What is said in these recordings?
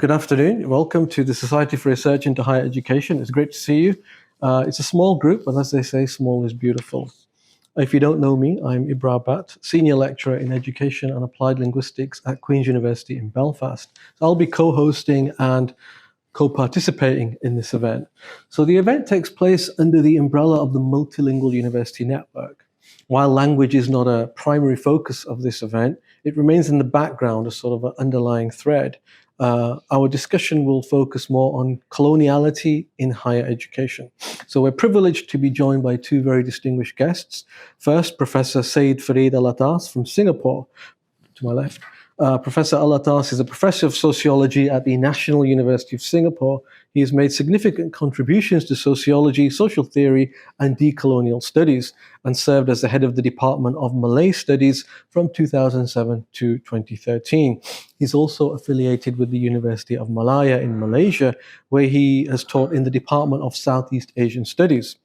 Good afternoon. Welcome to the Society for Research into Higher Education. It's great to see you. It's a small group, but as they say, small is beautiful. If you don't know me, I'm Ibrar Bhatt, Senior Lecturer in Education and Applied Linguistics at Queen's University in Belfast. So I'll be co-hosting and co-participating in this event. So the event takes place under the umbrella of the Multilingual University Network. While language is not a primary focus of this event, it remains in the background as sort of an underlying thread. Our discussion will focus more on coloniality in higher education. So we're privileged to be joined by two very distinguished guests. First, Professor Syed Farid Alatas from Singapore, to my left. Professor Alatas is a professor of sociology at the National University of Singapore. He has made significant contributions to sociology, social theory, and decolonial studies, and served as the head of the Department of Malay Studies from 2007 to 2013. He's also affiliated with the University of Malaya in Malaysia, where he has taught in the Department of Southeast Asian Studies.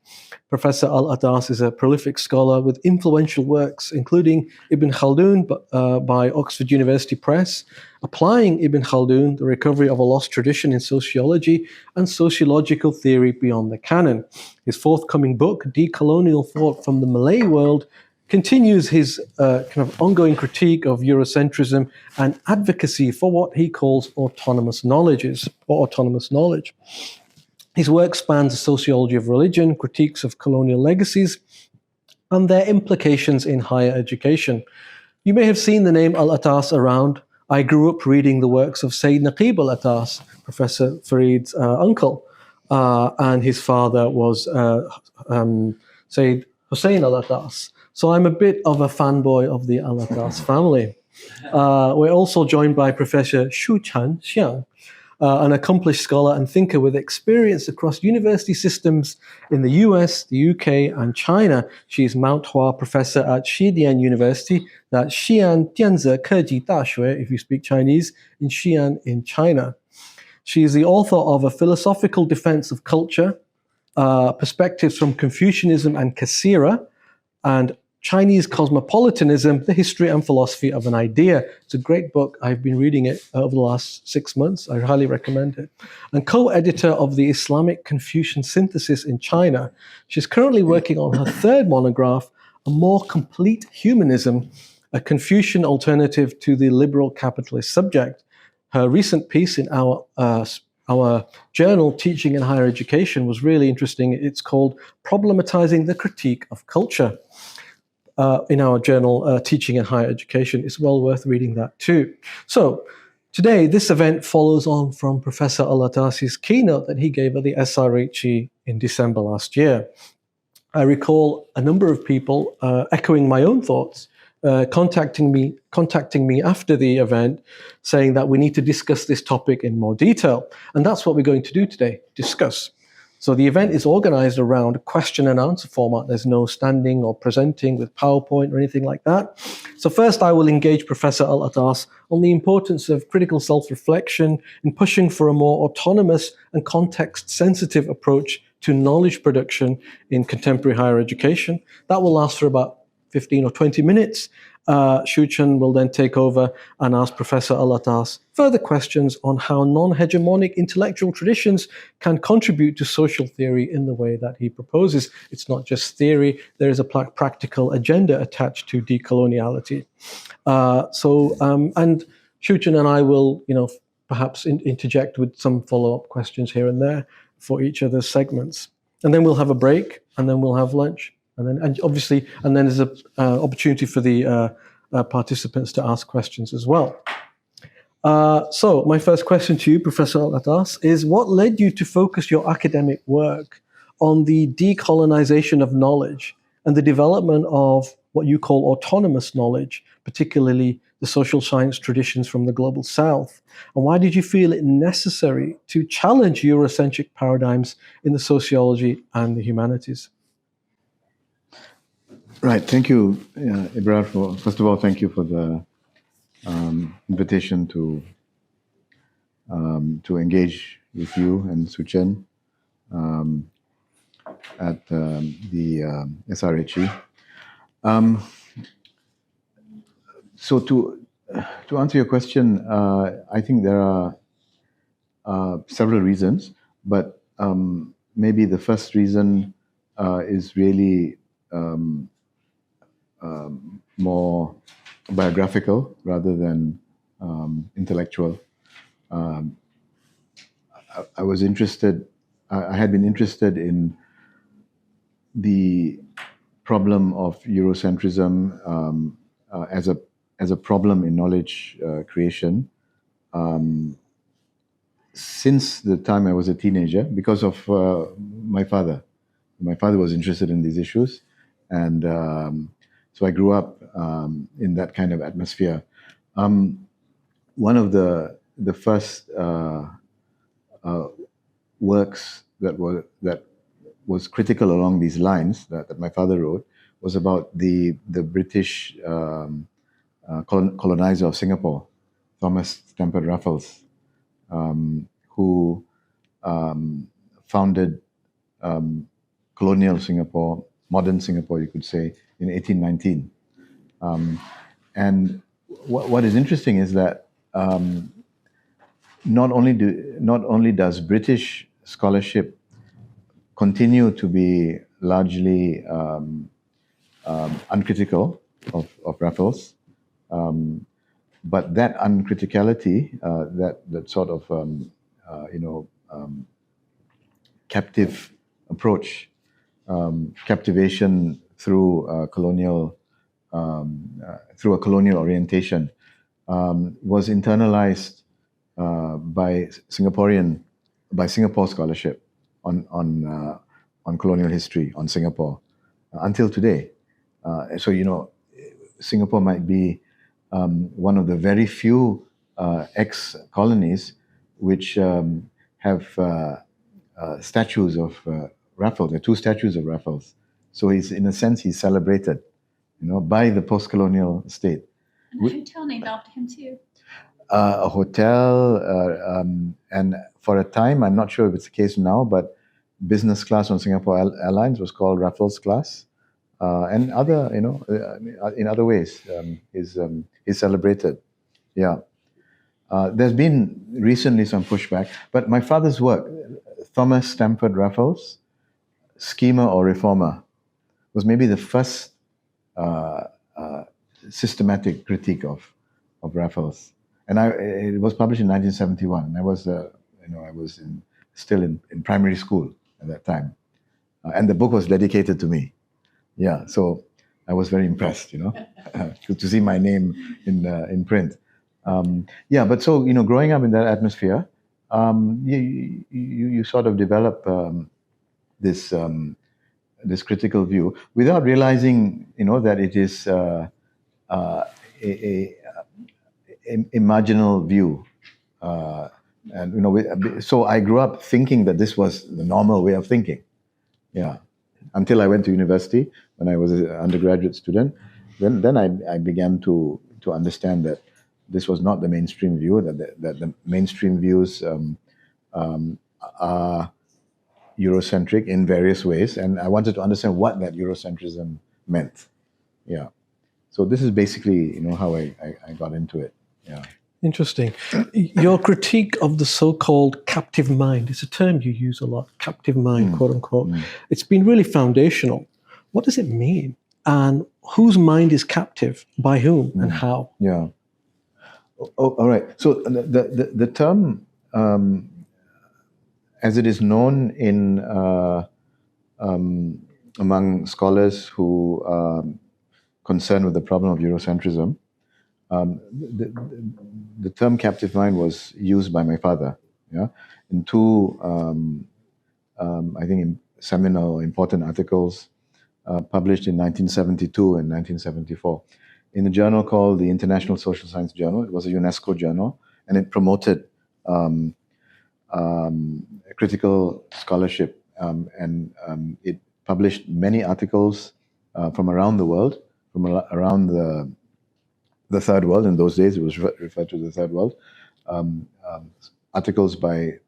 Professor Alatas is a prolific scholar with influential works, including Ibn Khaldun by Oxford University Press, Applying Ibn Khaldun, The Recovery of a Lost Tradition in Sociology, and Sociological Theory Beyond the Canon. His forthcoming book, Decolonial Thought from the Malay World, continues his kind of ongoing critique of Eurocentrism and advocacy for what he calls autonomous knowledges, or autonomous knowledge. His work spans the sociology of religion, critiques of colonial legacies, and their implications in higher education. You may have seen the name Alatas around. I grew up reading the works of Syed Naqib Alatas, Professor Farid's uncle, and his father was Syed Hussein Alatas. So I'm a bit of a fanboy of the Alatas family. We're also joined by Professor Shuchen, Xiang, an accomplished scholar and thinker with experience across university systems in the US, the UK, and China. She is Mount Hua Professor at Xidian University, that's Xi'an Dianze Keji Daxue, if you speak Chinese, in Xi'an in China. She is the author of A Philosophical Defense of Culture, Perspectives from Confucianism and Caesarea, and Chinese Cosmopolitanism, The History and Philosophy of an Idea. It's a great book. I've been reading it over the last 6 months. I highly recommend it. And co-editor of the Islamic Confucian Synthesis in China. She's currently working on her third monograph, A More Complete Humanism, a Confucian alternative to the liberal capitalist subject. Her recent piece in our journal, Teaching in Higher Education, was really interesting. It's called Problematizing the Critique of Culture. In our journal, Teaching in Higher Education. It's well worth reading that too. So today, this event follows on from Professor Alatas' keynote that he gave at the SRHE in December last year. I recall a number of people echoing my own thoughts, contacting me after the event, saying that we need to discuss this topic in more detail. And that's what we're going to do today, discuss. So the event is organized around a question and answer format. There's no standing or presenting with PowerPoint or anything like that. So first, I will engage Professor Alatas on the importance of critical self-reflection in pushing for a more autonomous and context-sensitive approach to knowledge production in contemporary higher education. That will last for about 15 or 20 minutes. Shuchen will then take over and ask Professor Alatas further questions on how non-hegemonic intellectual traditions can contribute to social theory in the way that he proposes. It's not just theory, there is a practical agenda attached to decoloniality. And Shuchen and I will, perhaps interject with some follow-up questions here and there for each of the segments. And then we'll have a break, and then we'll have lunch. And then there's an opportunity for the participants to ask questions as well. So my first question to you, Professor Alatas, is what led you to focus your academic work on the decolonization of knowledge and the development of what you call autonomous knowledge, particularly the social science traditions from the global south? And why did you feel it necessary to challenge Eurocentric paradigms in the sociology and the humanities? Right. Thank you, Ibrar. First of all, thank you for the invitation to engage with you and Shuchen at the SRHE. So to answer your question, I think there are several reasons, but maybe the first reason is really more biographical rather than intellectual. I was interested, I had been interested in the problem of Eurocentrism as a problem in knowledge creation since the time I was a teenager because of my father. My father was interested in these issues, and so I grew up in that kind of atmosphere. One of the first works that was critical along these lines that my father wrote was about the British colonizer of Singapore, Thomas Stamford Raffles, who founded colonial Singapore, modern Singapore, you could say, in 1819. And what is interesting is that not only does British scholarship continue to be largely uncritical of Raffles, but that uncriticality, that sort of captive approach, captivation through colonial through a colonial orientation, was internalized by Singapore scholarship on colonial history, on Singapore, until today. So Singapore might be one of the very few ex-colonies which have statues of Raffles. There are 2 statues of Raffles. So in a sense, he's celebrated, by the post-colonial state. And a hotel named after him too. A hotel, and for a time, I'm not sure if it's the case now, but business class on Singapore Airlines was called Raffles class, and other, in other ways, is celebrated. Yeah. There's been recently some pushback, but my father's work, Thomas Stamford Raffles, Schemer or Reformer, was maybe the first systematic critique of Raffles, and it was published in 1971. And I was still in primary school at that time, and the book was dedicated to me. Yeah, so I was very impressed, to see my name in print. But so growing up in that atmosphere, you sort of develop this critical view without realizing, that it is a marginal view, and so I grew up thinking that this was the normal way of thinking. Yeah, until I went to university when I was an undergraduate student, then I began to understand that this was not the mainstream view. That the mainstream views are Eurocentric in various ways, and I wanted to understand what that Eurocentrism meant. Yeah, so this is basically how I got into it. Yeah. Interesting. Your critique of the so-called captive mind, it's a term you use a lot, captive mind, quote unquote. It's been really foundational. What does it mean? And whose mind is captive? By whom and how? Yeah. Oh, all right. So the term, as it is known in among scholars who are concerned with the problem of Eurocentrism, the term captive mind was used by my father, in 2, I think, seminal important articles published in 1972 and 1974 in a journal called the International Social Science Journal. It was a UNESCO journal, and it promoted critical scholarship, and it published many articles from around the world, from around the Third World. In those days, it was referred to as the Third World. Articles by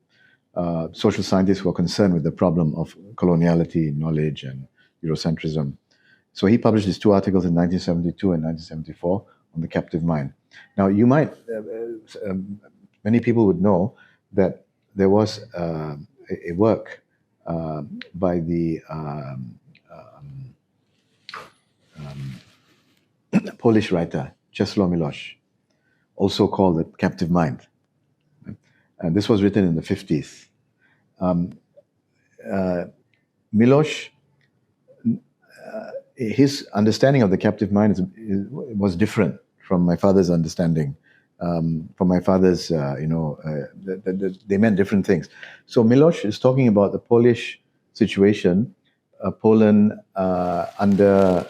social scientists who are concerned with the problem of coloniality, knowledge, and Eurocentrism. So he published these 2 articles in 1972 and 1974 on the captive mind. Now, you might, many people would know that there was a work by the Polish writer Czesław Miłosz, also called The Captive Mind. And this was written in the 50s. Miłosz, his understanding of the captive mind was different from my father's understanding. From my father's, they meant different things. So Miłosz is talking about the Polish situation, Poland under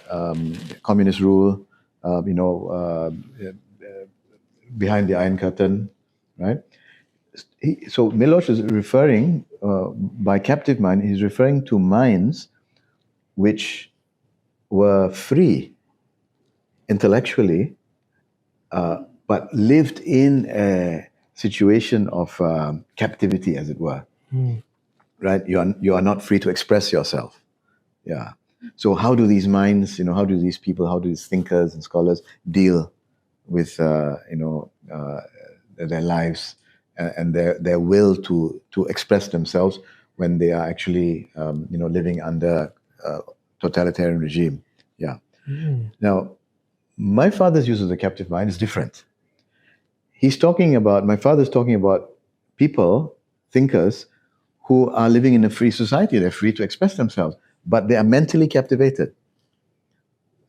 communist rule, behind the Iron Curtain, right? So Miłosz is referring, by captive mind, he's referring to minds which were free intellectually, but lived in a situation of captivity, as it were. Right? You are not free to express yourself. Yeah. So how do these minds, how do these people, how do these thinkers and scholars deal with, their lives and their will to express themselves when they are actually, living under totalitarian regime? Yeah. Now, my father's use of the captive mind is different. My father's talking about people, thinkers, who are living in a free society. They're free to express themselves, but they are mentally captivated,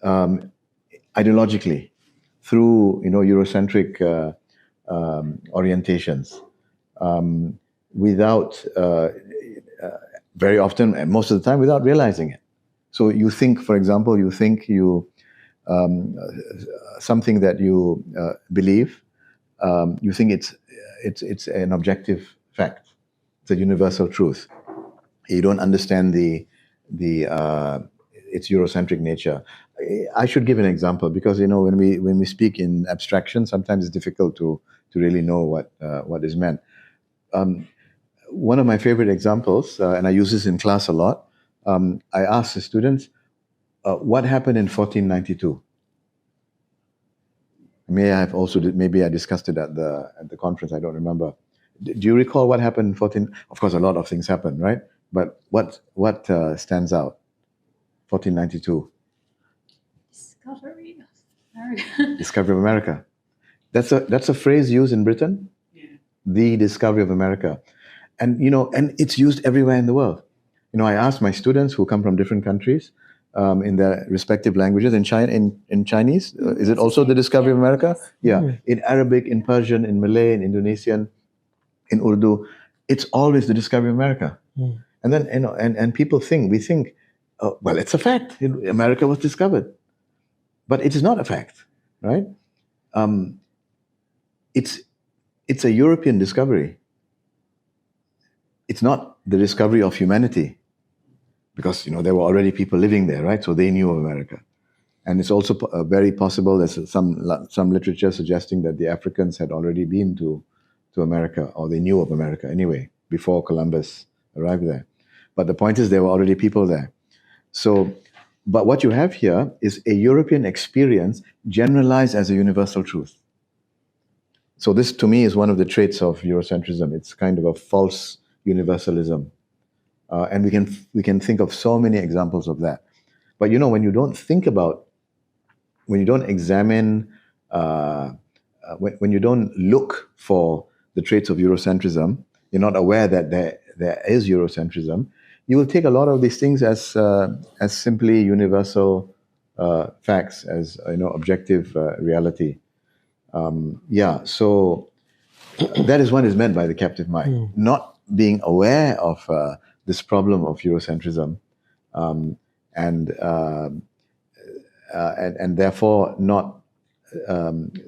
ideologically, through, Eurocentric orientations, without, very often, and most of the time, without realizing it. So you think, for example, something that you believe, you think it's an objective fact. It's a universal truth. You don't understand its Eurocentric nature. I should give an example because when we speak in abstraction, sometimes it's difficult to really know what is meant. One of my favorite examples, and I use this in class a lot. I ask the students, what happened in 1492? Maybe I discussed it at the conference. I don't remember. Do you recall what happened in 14? Of course, a lot of things happened, right? But what stands out? 1492. Discovery of America. Discovery of America. That's a phrase used in Britain. Yeah. The discovery of America, and it's used everywhere in the world. I asked my students who come from different countries, in their respective languages. In Chinese, is it also the discovery of America? Yeah. In Arabic, in Persian, in Malay, in Indonesian, in Urdu, it's always the discovery of America. And then and people think, well, it's a fact. America was discovered, but it is not a fact, right? It's a European discovery. It's not the discovery of humanity. Because there were already people living there, right? So they knew of America, and it's also very possible. There's some literature suggesting that the Africans had already been to America, or they knew of America anyway before Columbus arrived there. But the point is, there were already people there. So, but what you have here is a European experience generalized as a universal truth. So this, to me, is one of the traits of Eurocentrism. It's kind of a false universalism. And we can think of so many examples of that. But when you don't examine, when you don't look for the traits of Eurocentrism, you're not aware that there is Eurocentrism, you will take a lot of these things as simply universal facts, as objective reality. So that is what is meant by the captive mind. Not being aware of this problem of Eurocentrism, and therefore not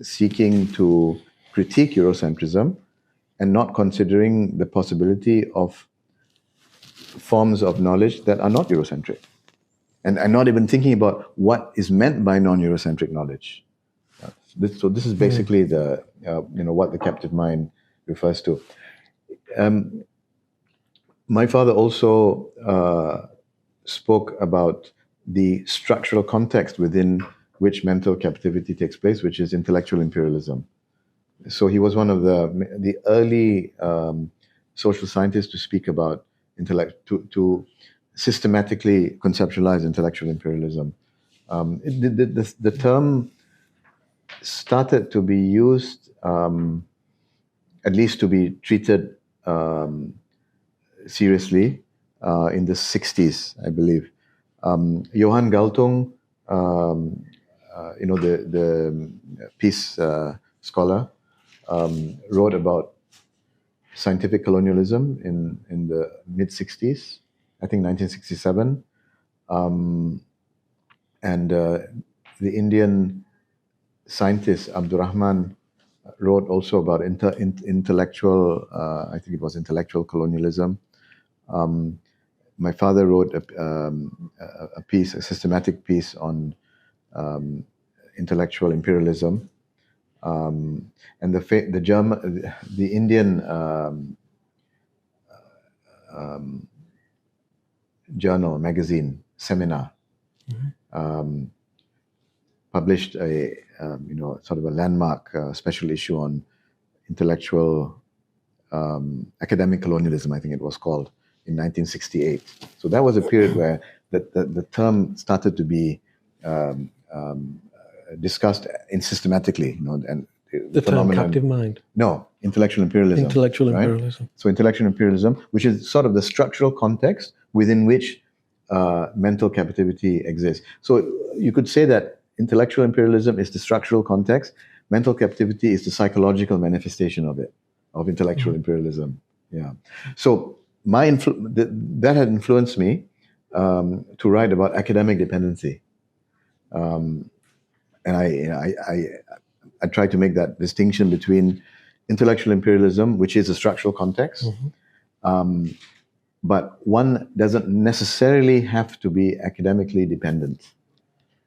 seeking to critique Eurocentrism, and not considering the possibility of forms of knowledge that are not Eurocentric, and not even thinking about what is meant by non-Eurocentric knowledge. So this is basically what the captive mind refers to. My father also spoke about the structural context within which mental captivity takes place, which is intellectual imperialism. So he was one of the early social scientists to speak about to systematically conceptualize intellectual imperialism. The term started to be used, at least to be treated seriously, in the 60s, I believe. Johann Galtung, the peace scholar, wrote about scientific colonialism in the mid-60s, I think 1967. And the Indian scientist Abdurrahman wrote also about intellectual, I think it was intellectual colonialism. My father wrote a piece, a systematic piece on intellectual imperialism. And the Indian journal, magazine, Seminar, published a sort of a landmark special issue on intellectual academic colonialism, I think it was called, in 1968. So that was a period where the term started to be discussed systematically, and the term captive mind. No, intellectual imperialism. Intellectual imperialism. So intellectual imperialism, which is sort of the structural context within which mental captivity exists. So you could say that intellectual imperialism is the structural context. Mental captivity is the psychological manifestation of it, of intellectual imperialism. Yeah. So that had influenced me to write about academic dependency. And I try to make that distinction between intellectual imperialism, which is a structural context, but one doesn't necessarily have to be academically dependent.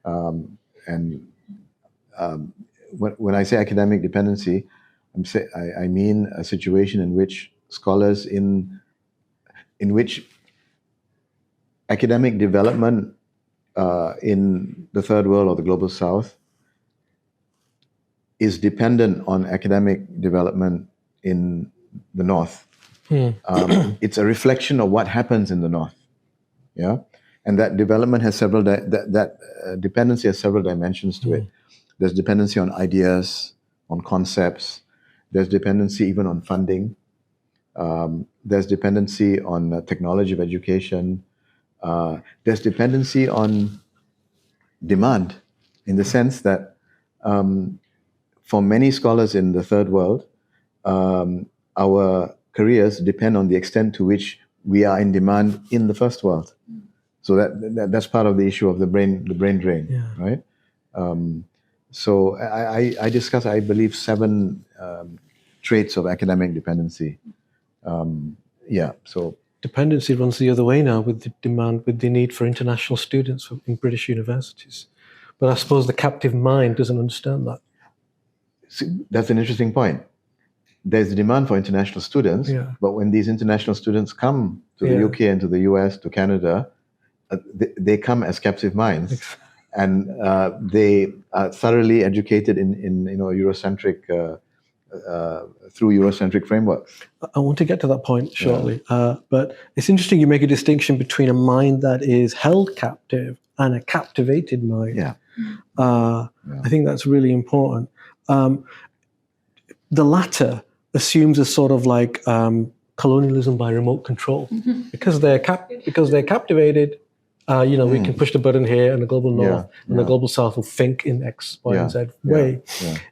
When I say academic dependency, I mean a situation in which scholars in which academic development in the third world or the global south is dependent on academic development in the north. It's a reflection of what happens in the north. Yeah, and that development has several dependency has several dimensions to it. There's dependency on ideas, on concepts. There's dependency even on funding. There's dependency on technology of education. There's dependency on demand, in the sense that for many scholars in the third world, our careers depend on the extent to which we are in demand in the first world. So that's part of the issue of the brain drain, right? So I discuss, I believe, 7 traits of academic dependency. So dependency runs the other way now, with the demand, with the need for international students in British universities. But I suppose the captive mind doesn't understand that. That's an interesting point. There's a demand for international students, but when these international students come to the UK and to the US, to Canada, they come as captive minds, and they are thoroughly educated in Eurocentric through Eurocentric frameworks. I want to get to that point shortly, but it's interesting you make a distinction between a mind that is held captive and a captivated mind. I think that's really important. The latter assumes a sort of like colonialism by remote control, because they're captivated. We can push the button here, and the global north and the global south will think in X, Y, and Z way.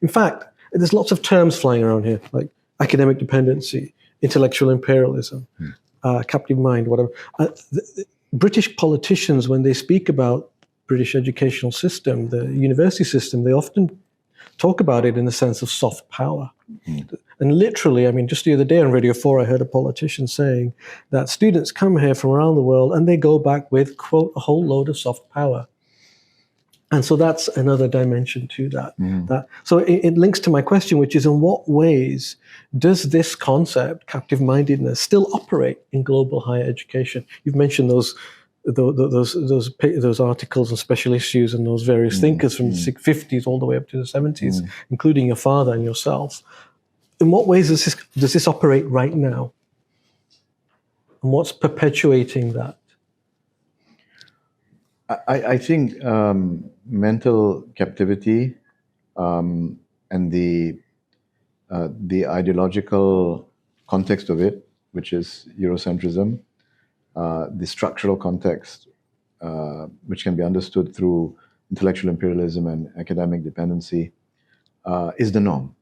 In fact, there's lots of terms flying around here, like academic dependency, intellectual imperialism, captive mind, whatever. British politicians, when they speak about British educational system, the university system, they often talk about it in the sense of soft power. And literally, I mean, just the other day on Radio 4, I heard a politician saying that students come here from around the world and they go back with, quote, a whole load of soft power. And so that's another dimension to that. So it links to my question, which is, in what ways does this concept, captive-mindedness, still operate in global higher education? You've mentioned those articles and special issues and those various thinkers from the 50s all the way up to the 70s, including your father and yourself. In what ways does this operate right now? And what's perpetuating that? I think mental captivity and the ideological context of it, which is Eurocentrism, the structural context, which can be understood through intellectual imperialism and academic dependency, is the norm.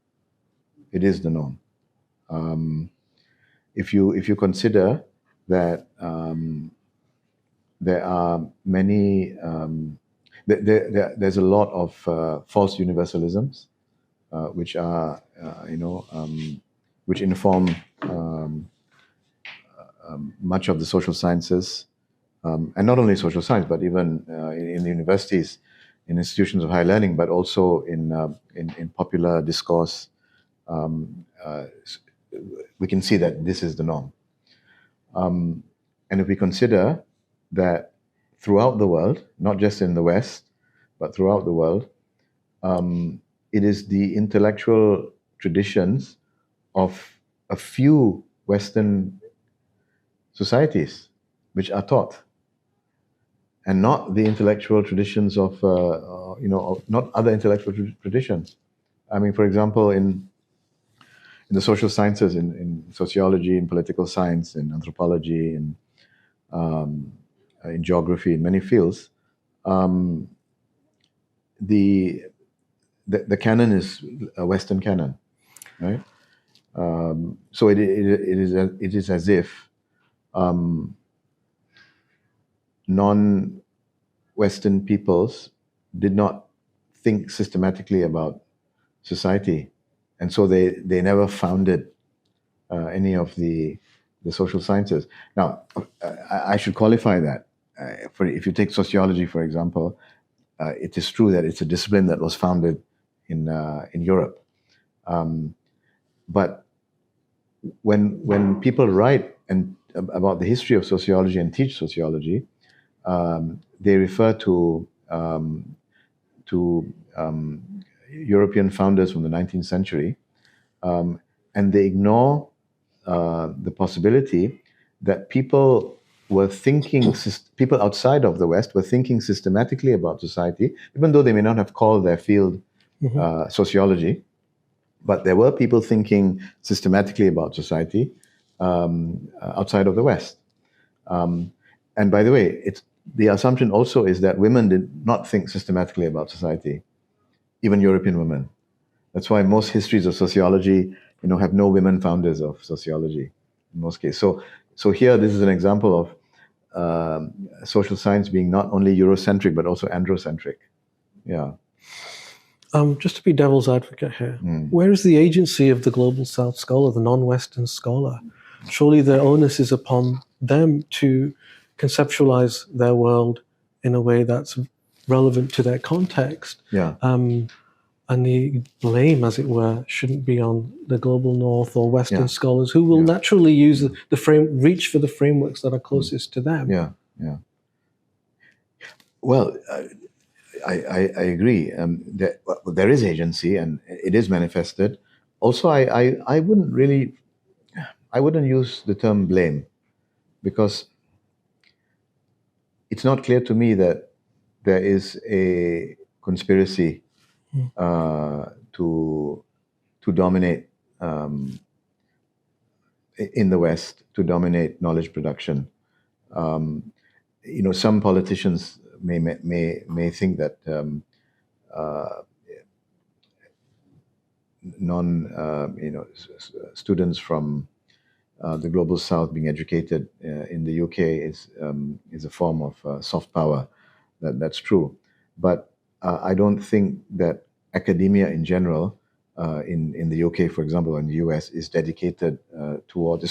It is the norm. If you consider that there are many, there's a lot of false universalisms, which are, which inform much of the social sciences, and not only social science, but even in universities, in institutions of higher learning, but also in popular discourse. We can see that this is the norm. And if we consider that throughout the world, not just in the West, but throughout the world, it is the intellectual traditions of a few Western societies which are taught, and not the intellectual traditions of, not other intellectual traditions. I mean, for example, in the social sciences, in sociology, in political science, in anthropology, in geography, in many fields, the canon is a Western canon, right? So it is as if non-Western peoples did not think systematically about society, and so they never founded any of the social sciences. Now, I should qualify that. If you take sociology, for example, it is true that it's a discipline that was founded in Europe. But when people write about the history of sociology and teach sociology, they refer to European founders from the 19th century, and they ignore the possibility that people outside of the West were thinking systematically about society, even though they may not have called their field sociology. But there were people thinking systematically about society outside of the West. And by the way, the assumption also is that women did not think systematically about society, even European women. That's why most histories of sociology, have no women founders of sociology in most cases. So here, this is an example of social science being not only Eurocentric but also androcentric. Yeah. Just to be devil's advocate here, where is the agency of the Global South scholar, the non-Western scholar? Surely the onus is upon them to conceptualize their world in a way that's relevant to their context. Yeah. And the blame, as it were, shouldn't be on the global North or Western scholars, who will naturally use reach for the frameworks that are closest to them. Yeah. Well, I agree. There is agency, and it is manifested. Also, I wouldn't use the term blame, because it's not clear to me that there is a conspiracy to dominate in the West, to dominate knowledge production. Some politicians may think that students from the global South being educated in the UK is a form of soft power. That's true, but I don't think that academia in general, in the UK, for example, or in the US, is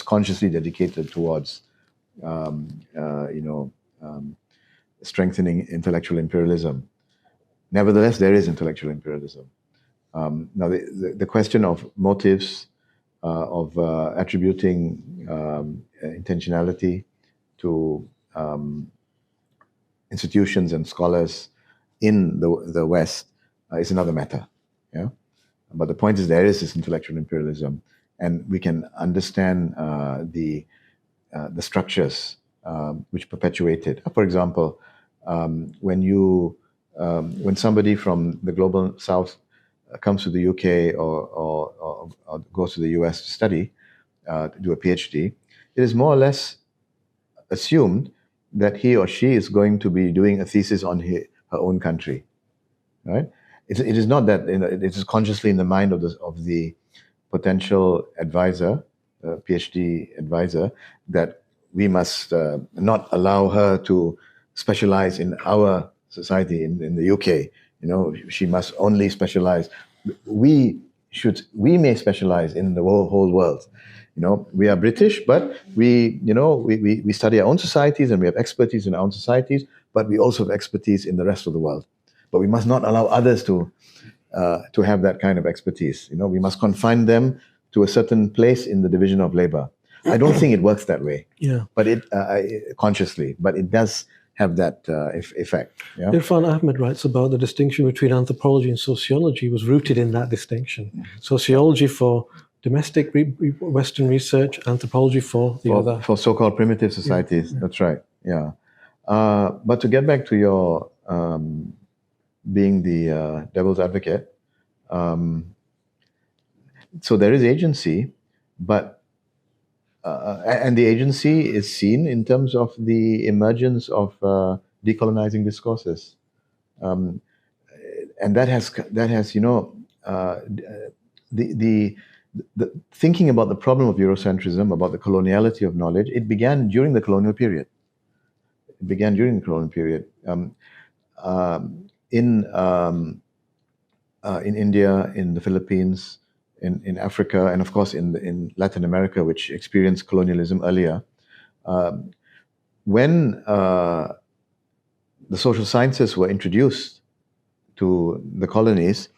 consciously dedicated towards strengthening intellectual imperialism. Nevertheless, there is intellectual imperialism. Now, the question of motives, of attributing intentionality to institutions and scholars in the West is another matter. Yeah, but the point is there is this intellectual imperialism, and we can understand the the structures which perpetuate it. For example, when somebody from the global south comes to the UK or goes to the US to study, to do a PhD, it is more or less assumed that he or she is going to be doing a thesis on her own country, right? It is not that, it is consciously in the mind of the potential advisor, PhD advisor, that we must not allow her to specialize in our society in the UK. She must only specialize. We may specialize in the whole world. We are British, but we study our own societies and we have expertise in our own societies, but we also have expertise in the rest of the world. But we must not allow others to have that kind of expertise. We must confine them to a certain place in the division of labor. I don't think it works that way. Yeah. But it consciously, but it does have that effect. Yeah? Irfan Ahmed writes about the distinction between anthropology and sociology was rooted in that distinction. Sociology for domestic Western research, anthropology for the other. For so-called primitive societies. Yeah. That's right. Yeah. But to get back to your being the devil's advocate, so there is agency, but and the agency is seen in terms of the emergence of decolonizing discourses, and that has the thinking about the problem of Eurocentrism, about the coloniality of knowledge. It began during the colonial period. In India, in the Philippines, in Africa, and of course in Latin America, which experienced colonialism earlier. When the social sciences were introduced to the colonies,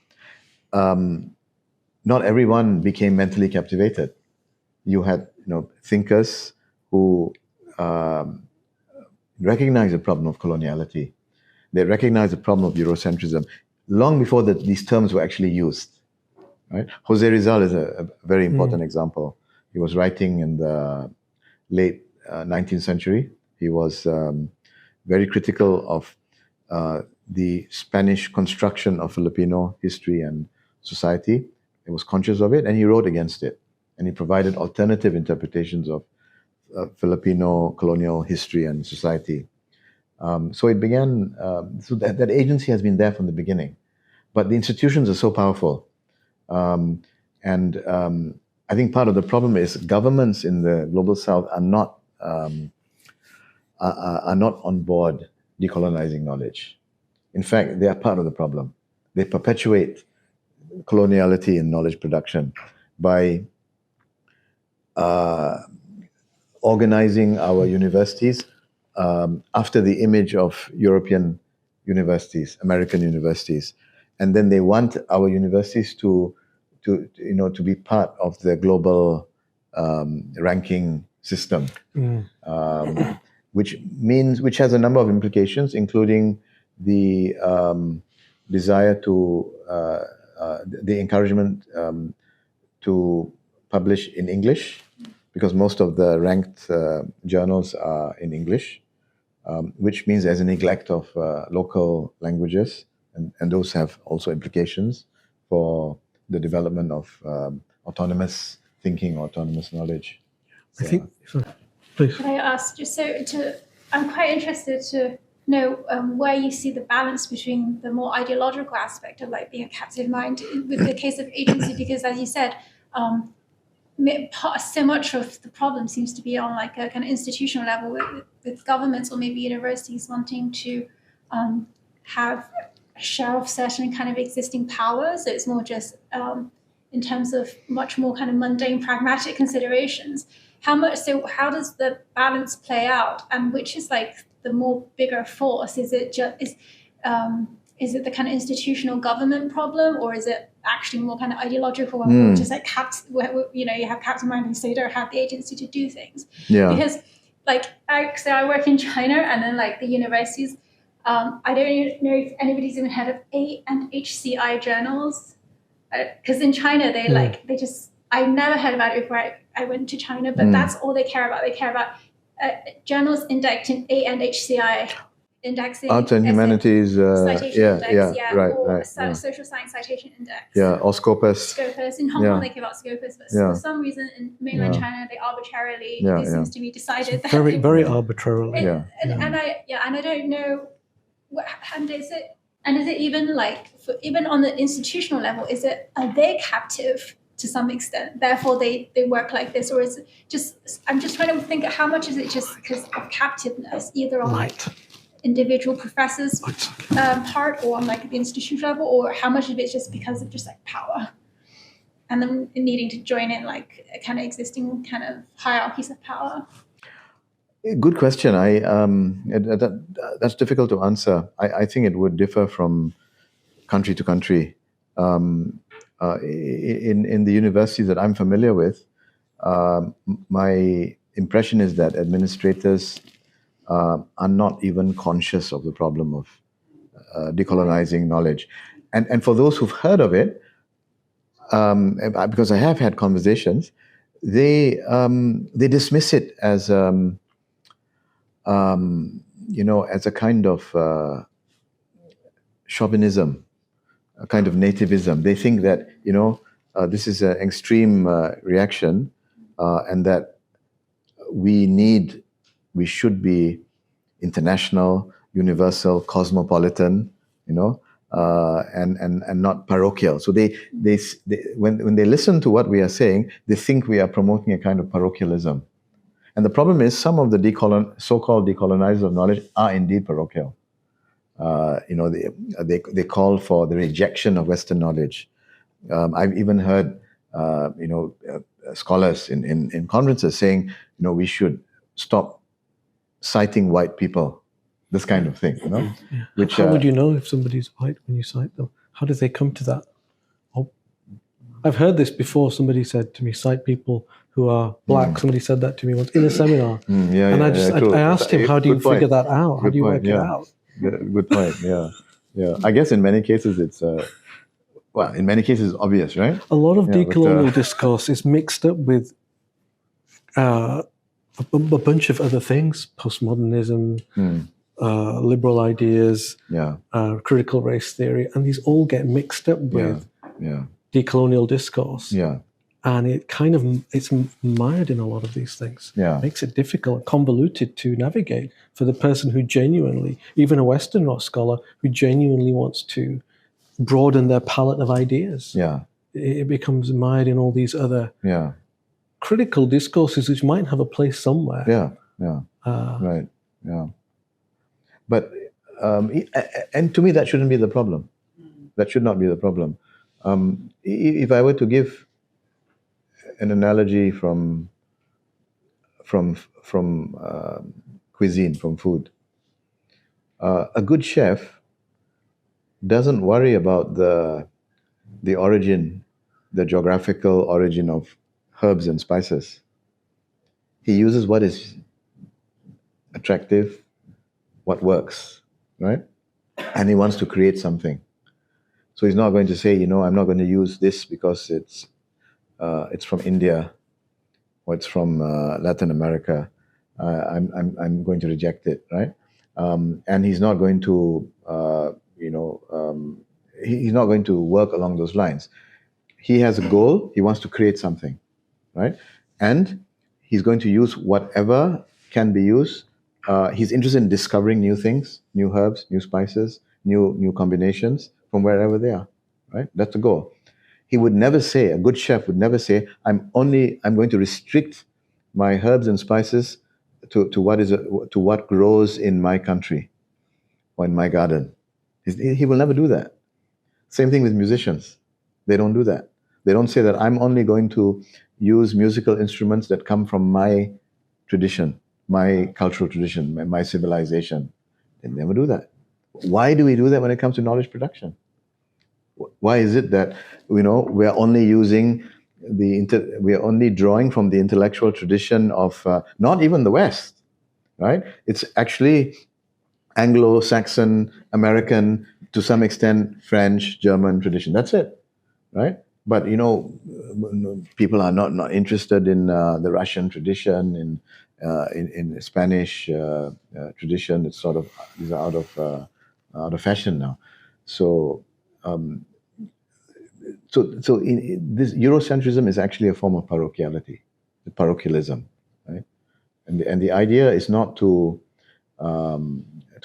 not everyone became mentally captivated. You had thinkers who recognized the problem of coloniality. They recognized the problem of Eurocentrism long before these terms were actually used. Right? José Rizal is a very important example. He was writing in the late 19th century. He was very critical of the Spanish construction of Filipino history and society. He was conscious of it, and he wrote against it. And he provided alternative interpretations of Filipino colonial history and society. So it began, so that agency has been there from the beginning. But the institutions are so powerful. And I think part of the problem is governments in the global south are not on board decolonizing knowledge. In fact, they are part of the problem. They perpetuate coloniality in knowledge production by organizing our universities after the image of European universities, American universities, and then they want our universities to be part of the global ranking system, which has a number of implications, including the desire to the encouragement to publish in English, because most of the ranked journals are in English, which means there's a neglect of local languages, and those have also implications for the development of autonomous thinking, autonomous knowledge. I think, please. Could I ask, just I'm quite interested to know where you see the balance between the more ideological aspect of like being a captive mind with the case of agency, because as you said, so much of the problem seems to be on like a kind of institutional level with governments or maybe universities wanting to have a share of certain kind of existing powers. So it's more just in terms of much more kind of mundane, pragmatic considerations. How does the balance play out, and which is like the more bigger force? Is it the kind of institutional government problem, or is it actually more kind of ideological one, which is like you have captive mind, so you don't have the agency to do things? Yeah. Because like I work in China, and then like the universities, I don't even know if anybody's even heard of A and HCI journals, because in China they just I never heard about it before I went to China, but that's all they care about. They care about journals indexing ANHCI, indexing Arts and humanities, citation index, right, or right, yeah. social science citation index. Yeah, or Scopus. Scopus. In Hong Kong, they give out Scopus, but for some reason in mainland China, they arbitrarily, it seems to be decided that very, very arbitrarily. And I don't know, and is it even like, even on the institutional level, are they captive to some extent? Therefore, they work like this, or is it just? I'm just trying to think how much is it just because of captiveness, either on like individual professors' part, or on like the institutional level, or how much of it's just because of just like power, and then needing to join in like a kind of existing kind of hierarchies of power. Good question. That's difficult to answer. I think it would differ from country to country. In the universities that I'm familiar with, my impression is that administrators are not even conscious of the problem of decolonizing knowledge. And for those who've heard of it, because I have had conversations, they dismiss it as as a kind of chauvinism, a kind of nativism. They think that this is an extreme reaction, and that we should be international, universal, cosmopolitan, and not parochial. So they when they listen to what we are saying, they think we are promoting a kind of parochialism. And the problem is, some of the so-called decolonizers of knowledge are indeed parochial. They call for the rejection of Western knowledge. I've even heard scholars in conferences saying, we should stop citing white people, this kind of thing. Which, how would you know if somebody's white when you cite them? How do they come to that? I've heard this before. Somebody said to me, cite people who are black. Somebody said that to me once in a seminar. I asked him, how do you figure that out? How do you work it out? Good point. Yeah. I guess in many cases it's obvious, right? A lot of decolonial discourse is mixed up with a bunch of other things: postmodernism, liberal ideas, critical race theory, and these all get mixed up with decolonial discourse. Yeah. And it's mired in a lot of these things. Yeah. It makes it difficult, convoluted to navigate for the person who genuinely, even a Western scholar, who genuinely wants to broaden their palette of ideas. Yeah. It becomes mired in all these other critical discourses which might have a place somewhere. Right. Yeah. But and to me, that shouldn't be the problem. That should not be the problem. If I were to give an analogy from cuisine, from food, a good chef doesn't worry about the origin, the geographical origin of herbs and spices. He uses what is attractive, what works, right? And he wants to create something. So he's not going to say, I'm not going to use this because it's from India, or it's from Latin America. I'm going to reject it, right? And he's not going to, he's not going to work along those lines. He has a goal. He wants to create something, right? And he's going to use whatever can be used. He's interested in discovering new things, new herbs, new spices, new combinations from wherever they are, right? That's the goal. He would never say, a good chef would never say, I'm going to restrict my herbs and spices to what grows in my country or in my garden. He will never do that. Same thing with musicians. They don't do that. They don't say that I'm only going to use musical instruments that come from my tradition, my cultural tradition, my civilization. They never do that. Why do we do that when it comes to knowledge production? Why is it that we are only using we are only drawing from the intellectual tradition of not even the West, right? It's actually Anglo-Saxon, American, to some extent French, German tradition. That's it, right? But people are not interested in the Russian tradition, in Spanish tradition. It's sort of, these are out of fashion now. So this Eurocentrism is actually a form of parochialism, right? And the idea is not to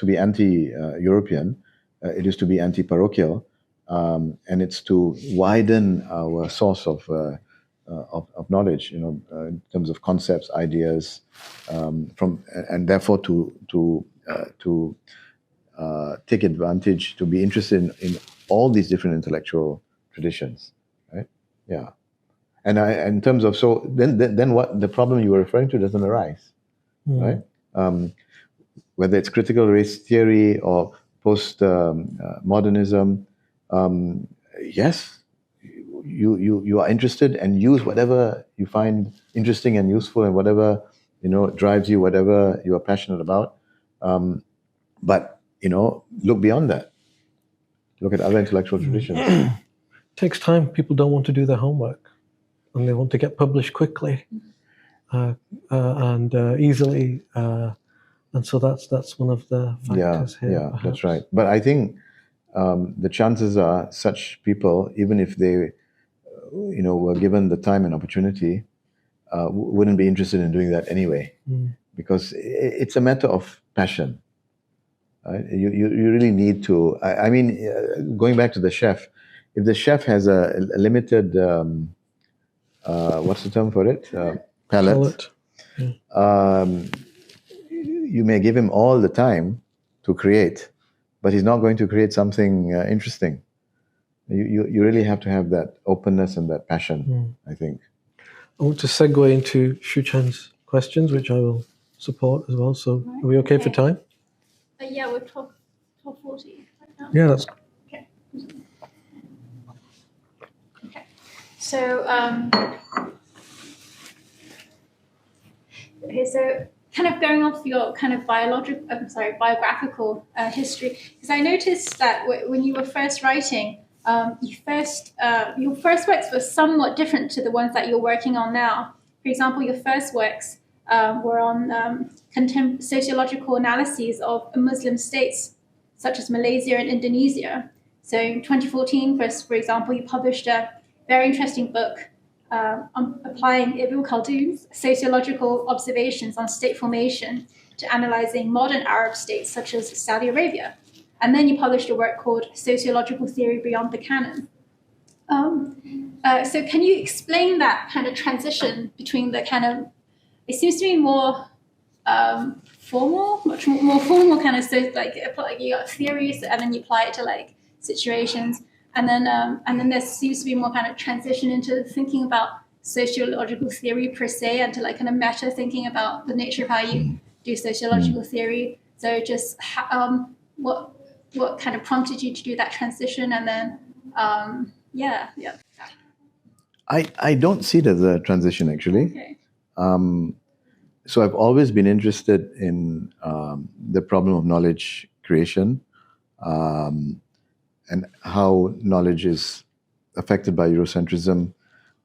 be anti-European. It is to be anti-parochial, and it's to widen our source of knowledge, in terms of concepts, ideas, and therefore to take advantage, to be interested in all these different intellectual traditions, right? Yeah. And in terms of, so then what the problem you were referring to doesn't arise, right? Whether it's critical race theory or post-modernism, yes, you are interested and use whatever you find interesting and useful, and whatever drives you, whatever you are passionate about. But look beyond that. Look at other intellectual traditions. It takes time. People don't want to do their homework, and they want to get published quickly and easily. And so that's one of the factors here. Yeah, perhaps. that's right. But I think the chances are such people, even if they, were given the time and opportunity, wouldn't be interested in doing that anyway, because it's a matter of passion. Right? You really need to. I mean, going back to the chef, if the chef has a limited, what's the term for it? Palate. You may give him all the time to create, but he's not going to create something interesting. You really have to have that openness and that passion, I think. I want to segue into Shuchen's questions, which I will support as well. So are we okay for time? Yeah, we're 12:40 right now. Yeah, that's okay. Okay. So so kind of going off your kind of biographical history, because I noticed that when you were first writing, your first works were somewhat different to the ones that you're working on now. For example, your first works were on sociological analyses of Muslim states, such as Malaysia and Indonesia. So in 2014, for example, you published a very interesting book on applying Ibn Khaldun's sociological observations on state formation to analyzing modern Arab states such as Saudi Arabia. And then you published a work called Sociological Theory Beyond the Canon. So can you explain that kind of transition between the kind of, it seems to be more formal, much more formal kind of, so like you got theories and then you apply it to like situations. And then there seems to be more kind of transition into thinking about sociological theory per se, and to like kind of meta thinking about the nature of how you do sociological theory. So just what kind of prompted you to do that transition, and then yeah. I don't see it as a transition, actually. Okay. So I've always been interested in the problem of knowledge creation, and how knowledge is affected by Eurocentrism,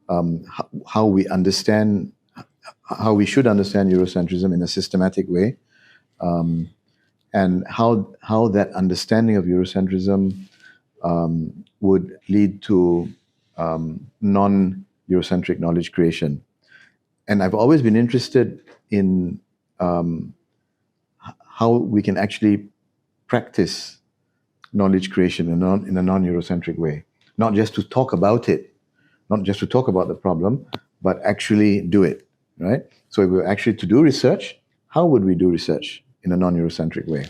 how we should understand Eurocentrism in a systematic way, and how that understanding of Eurocentrism would lead to non-Eurocentric knowledge creation. And I've always been interested in how we can actually practice knowledge creation in a non-Eurocentric way. Not just to talk about it, not just to talk about the problem, but actually do it, right? So if we were actually to do research, how would we do research in a non-Eurocentric way?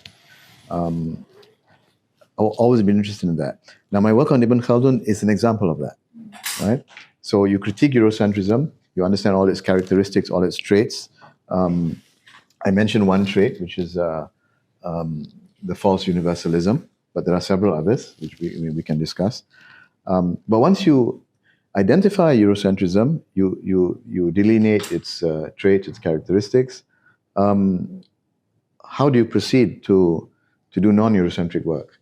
I've always been interested in that. Now, my work on Ibn Khaldun is an example of that, right? So you critique Eurocentrism, you understand all its characteristics, all its traits. I mentioned one trait, which is the false universalism, but there are several others which we can discuss. But once you identify Eurocentrism, you delineate its traits, its characteristics. How do you proceed to do non-Eurocentric work?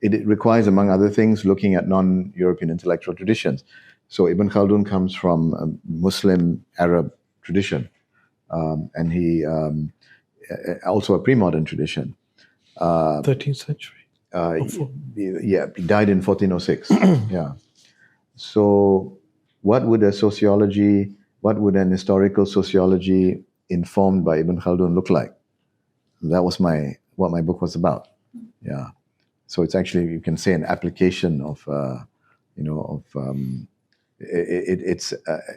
it requires, among other things, looking at non-European intellectual traditions. So Ibn Khaldun comes from a Muslim Arab tradition, and he also a pre-modern tradition. 13th century. Yeah, he died in 1406. Yeah. So, what would an historical sociology informed by Ibn Khaldun look like? That was what my book was about. Yeah. So it's actually, you can say, an application of, it's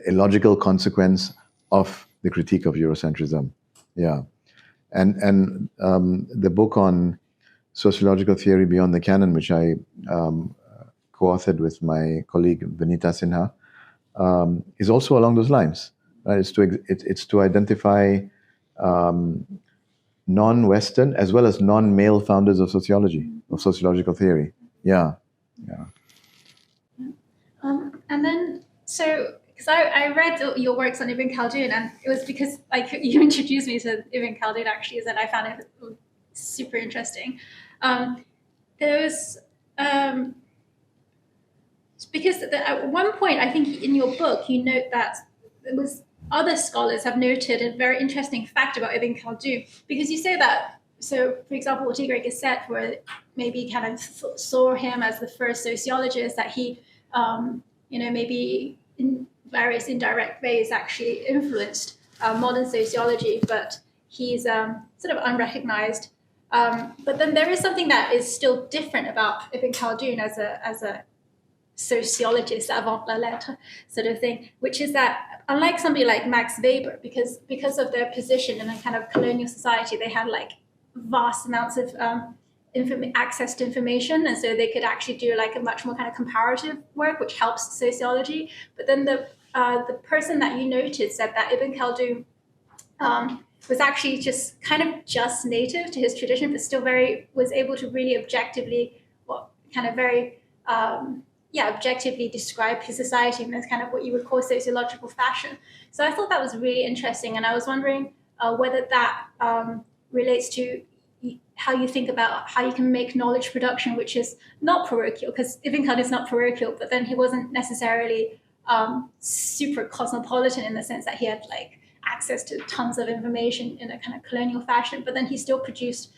a logical consequence of the critique of Eurocentrism. Yeah. And the book on sociological theory beyond the canon, which I co-authored with my colleague Vinita Sinha, is also along those lines. Right? It's to identify non-Western as well as non-male founders of sociology, of sociological theory. Yeah. And then, so, because I read your works on Ibn Khaldun, and it was because like you introduced me to Ibn Khaldun actually, that I found it super interesting. There was because at one point, I think in your book you note that it was other scholars have noted a very interesting fact about Ibn Khaldun, because you say that, so for example, Tigray Gasset, where maybe kind of saw him as the first sociologist, that he maybe in various indirect ways actually influenced modern sociology, but he's sort of unrecognized. But then there is something that is still different about Ibn Khaldun as a sociologist avant la lettre sort of thing, which is that unlike somebody like Max Weber, because of their position in a kind of colonial society, they had like vast amounts of access to information, and so they could actually do like a much more kind of comparative work, which helps sociology. But then the person that you noted said that Ibn Khaldun was actually just native to his tradition, but still was able to really objectively, objectively describe his society in this kind of what you would call sociological fashion. So I thought that was really interesting, and I was wondering whether that relates to how you think about how you can make knowledge production, which is not parochial, because Ibn Khaldun is not parochial, but then he wasn't necessarily super cosmopolitan in the sense that he had like access to tons of information in a kind of colonial fashion, but then he still produced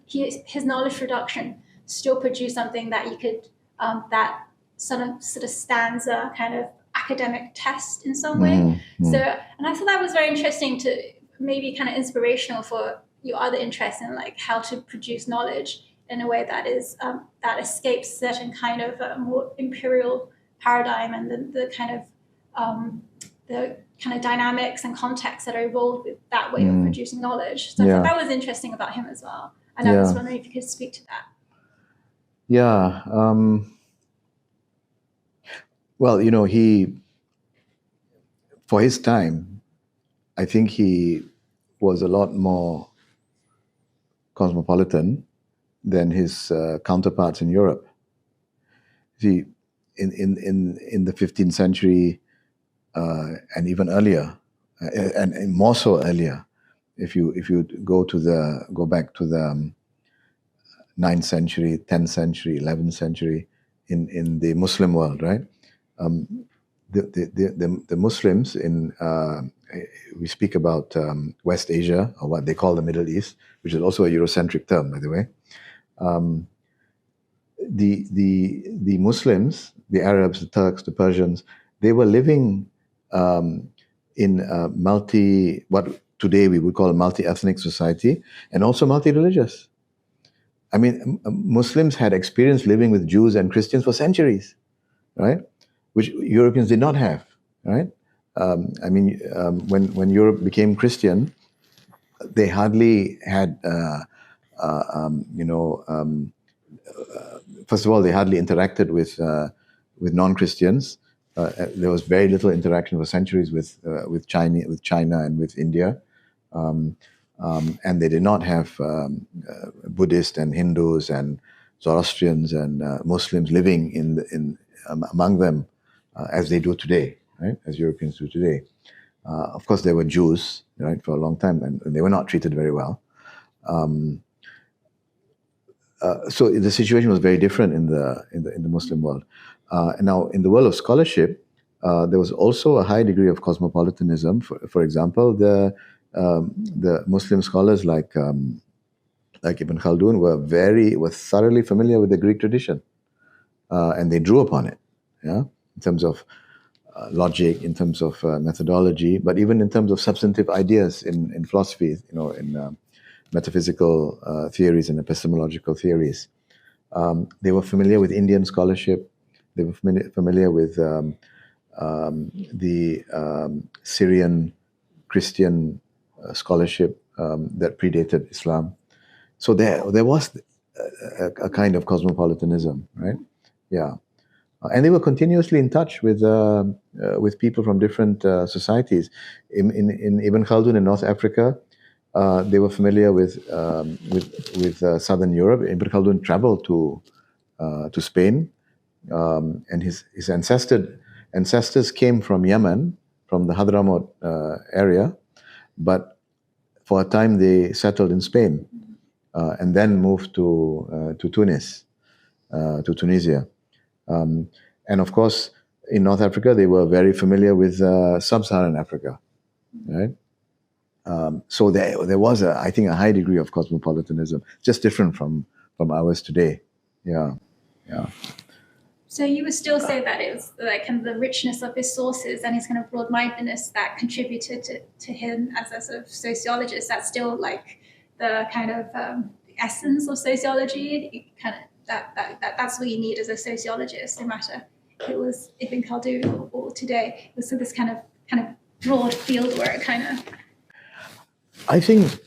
his knowledge production still produced something that you could that sort of stands a kind of academic test in some way. So, and I thought that was very interesting, to maybe kind of inspirational for your other interests in like how to produce knowledge in a way that is that escapes certain kind of more imperial paradigm and the kind of dynamics and contexts that are involved with that way of producing knowledge. So I thought that was interesting about him as well. And I was wondering if you could speak to that. Yeah. Well, he, for his time, I think he was a lot more cosmopolitan than his counterparts in Europe. See, in the 15th century and even earlier, and more so earlier, if you go back to the 9th century, 10th century, 11th century in the Muslim world, right? The Muslims we speak about West Asia, or what they call the Middle East, which is also a Eurocentric term, by the way. The Muslims, the Arabs, the Turks, the Persians, they were living in what today we would call a multi-ethnic society, and also multi-religious. I mean, Muslims had experienced living with Jews and Christians for centuries, right? Which Europeans did not have, right? When Europe became Christian, they hardly had, first of all, they hardly interacted with non-Christians. There was very little interaction for centuries with China and with India. And they did not have Buddhists and Hindus and Zoroastrians and Muslims living among them as they do today, right? As Europeans do today. Of course, there were Jews, right, for a long time, and they were not treated very well. so the situation was very different in the Muslim world. Now, in the world of scholarship, there was also a high degree of cosmopolitanism. For example, the Muslim scholars like Ibn Khaldun were thoroughly familiar with the Greek tradition, and they drew upon it, in terms of logic, in terms of methodology, but even in terms of substantive ideas in philosophy, in metaphysical theories and epistemological theories. They were familiar with Indian scholarship. They were familiar with the Syrian Christian scholarship that predated Islam. So there was a kind of cosmopolitanism, right? Yeah, and they were continuously in touch with people from different societies. In Ibn Khaldun in North Africa, they were familiar with Southern Europe. Ibn Khaldun traveled to Spain, and his ancestors came from Yemen, from the Hadramaut area, but for a time they settled in Spain, and then moved to Tunis, to Tunisia. And of course, in North Africa, they were very familiar with sub-Saharan Africa, right? So there was, I think, a high degree of cosmopolitanism, just different from ours today. Yeah. So you would still say that it was like kind of the richness of his sources and his kind of broad-mindedness that contributed to him as a sort of sociologist. That's still like the kind of essence of sociology. Kind of that's what you need as a sociologist, no matter if it was Ibn Khaldun or today. It was this kind of broad fieldwork, kind of. I think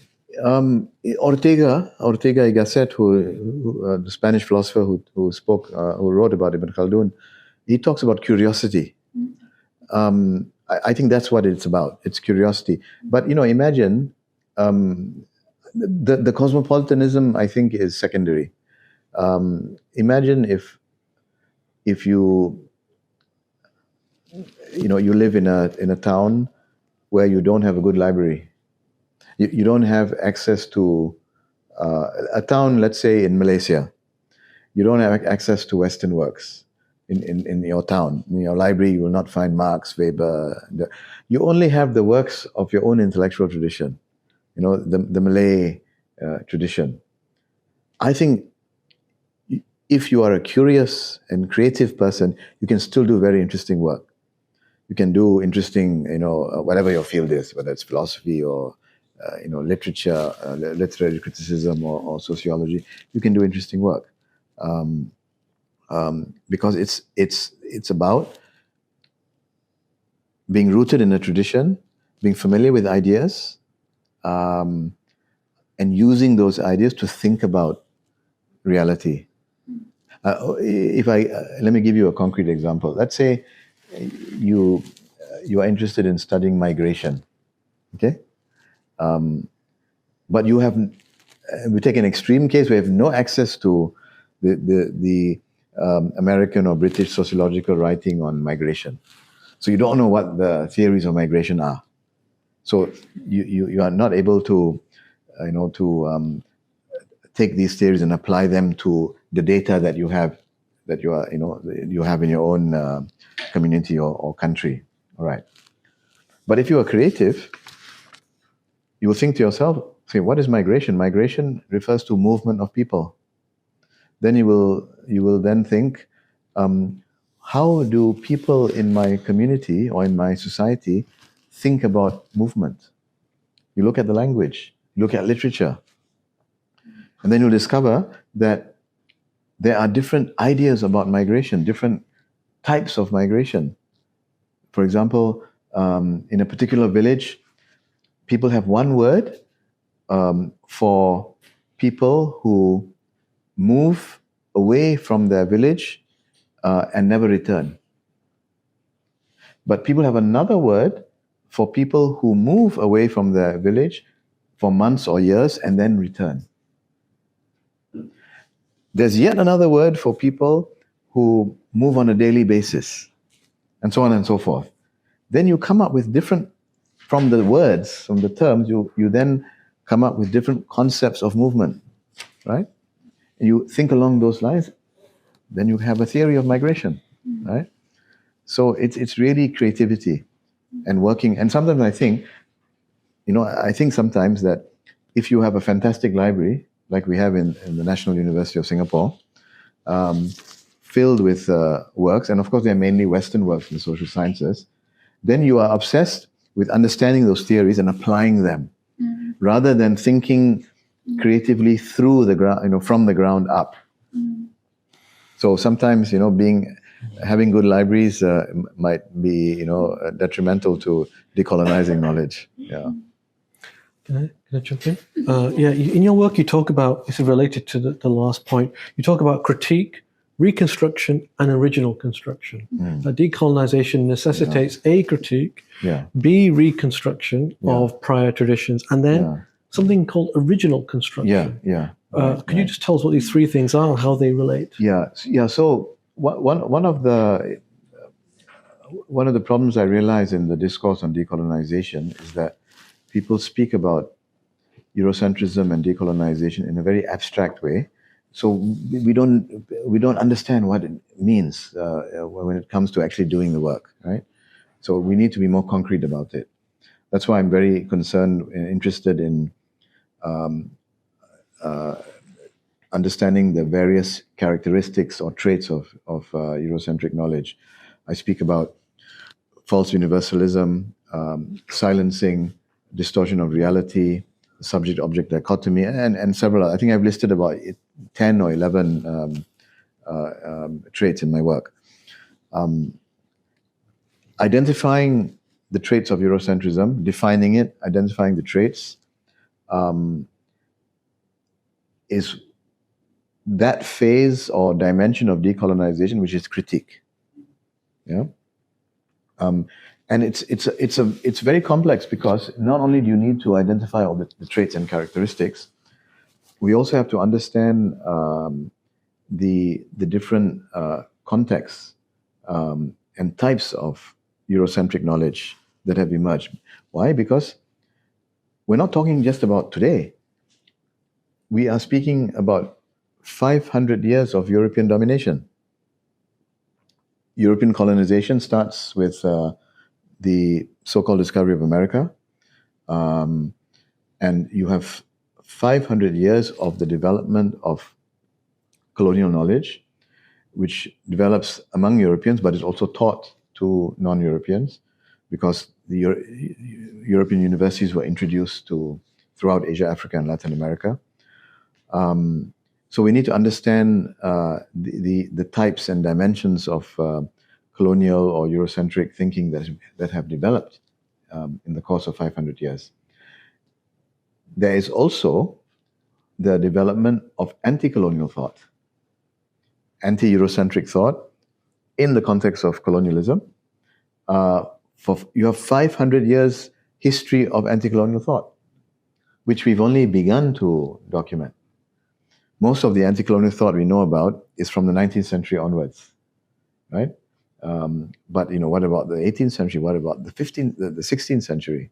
Ortega y Gasset, who the Spanish philosopher who wrote about Ibn Khaldun, he talks about curiosity. I think that's what it's about. It's curiosity. But imagine the cosmopolitanism, I think, is secondary. Imagine if you live in a town where you don't have a good library. You don't have access to a town, let's say in Malaysia. You don't have access to Western works in your town. In your library, you will not find Marx, Weber. You only have the works of your own intellectual tradition, the Malay tradition. I think if you are a curious and creative person, you can still do very interesting work. You can do interesting, whatever your field is, whether it's philosophy or literature, literary criticism or sociology. You can do interesting work because it's about being rooted in a tradition, being familiar with ideas, and using those ideas to think about reality. Let me give you a concrete example. Let's say you are interested in studying migration, okay? But we take an extreme case. We have no access to the American or British sociological writing on migration, so you don't know what the theories of migration are. So you are not able to take these theories and apply them to the data that you have in your own community or country. All right. But if you are creative, you will think to yourself, say, what is migration? Migration refers to movement of people. Then you will then think, how do people in my community or in my society think about movement? You look at the language, you look at literature, and then you'll discover that there are different ideas about migration, different types of migration. For example, in a particular village, people have one word for people who move away from their village and never return. But people have another word for people who move away from their village for months or years and then return. There's yet another word for people who move on a daily basis, and so on and so forth. Then you come up with different, from the words, from the terms, you then come up with different concepts of movement, right? and you think along those lines, then you have a theory of migration, right? So it's really creativity and working. And sometimes I think, sometimes that if you have a fantastic library, like we have in the National University of Singapore, filled with works, and of course they're mainly Western works in the social sciences, then you are obsessed with understanding those theories and applying them, rather than thinking creatively through the ground, from the ground up. So sometimes, having good libraries might be, detrimental to decolonizing knowledge. Yeah. Can I jump in? In your work you talk about, this is related to the last point, you talk about critique, reconstruction, and original construction. Decolonization necessitates A, critique, B, reconstruction of prior traditions, and then something called original construction. Can you just tell us what these three things are and how they relate? So one of the problems I realize in the discourse on decolonization is that people speak about Eurocentrism and decolonization in a very abstract way. So we don't understand what it means when it comes to actually doing the work, right? So we need to be more concrete about it. That's why I'm very concerned and interested in understanding the various characteristics or traits of Eurocentric knowledge. I speak about false universalism, silencing, distortion of reality, subject-object dichotomy, and several. I think I've listed about 10 or 11 traits in my work. Identifying the traits of Eurocentrism, defining it, identifying the traits, is that phase or dimension of decolonization, which is critique. And it's very complex, because not only do you need to identify all the traits and characteristics, we also have to understand the different contexts and types of Eurocentric knowledge that have emerged. Why? Because we're not talking just about today. We are speaking about 500 years of European domination. European colonization starts with the so-called discovery of America, and you have 500 years of the development of colonial knowledge, which develops among Europeans, but is also taught to non-Europeans, because the European universities were introduced throughout Asia, Africa, and Latin America. So we need to understand the types and dimensions of colonial or Eurocentric thinking that have developed in the course of 500 years. There is also the development of anti-colonial thought, anti-Eurocentric thought in the context of colonialism. You have 500 years history of anti-colonial thought, which we've only begun to document. Most of the anti-colonial thought we know about is from the 19th century onwards, right? But what about the 18th century? What about the 16th century?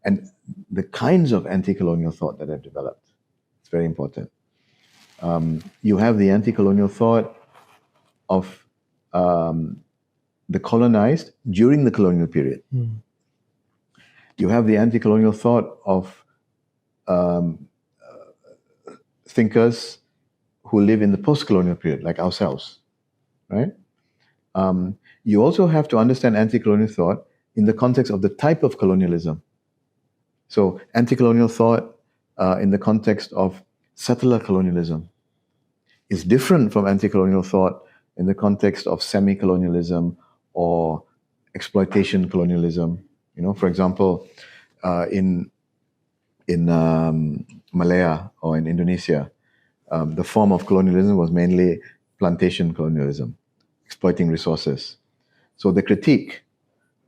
And the kinds of anti-colonial thought that have developed. It's very important. You have the anti-colonial thought of the colonized during the colonial period. You have the anti-colonial thought of thinkers who live in the post-colonial period, like ourselves, right? You also have to understand anti-colonial thought in the context of the type of colonialism. So anti-colonial thought in the context of settler colonialism is different from anti-colonial thought in the context of semi-colonialism or exploitation colonialism. For example, in Malaya or in Indonesia, the form of colonialism was mainly plantation colonialism, exploiting resources. So the critique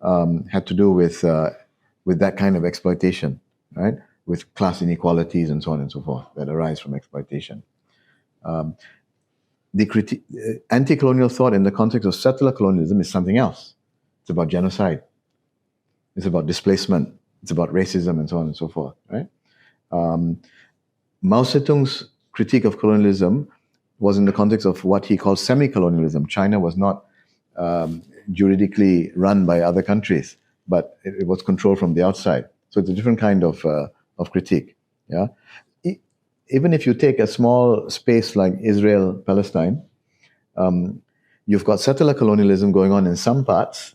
had to do with that kind of exploitation, right? With class inequalities and so on and so forth that arise from exploitation. The anti-colonial thought in the context of settler colonialism is something else. It's about genocide. It's about displacement. It's about racism and so on and so forth, right? Mao Zedong's critique of colonialism was in the context of what he calls semi-colonialism. China was not juridically run by other countries, but it was controlled from the outside. So it's a different kind of critique. Yeah, even if you take a small space like Israel, Palestine, you've got settler colonialism going on in some parts,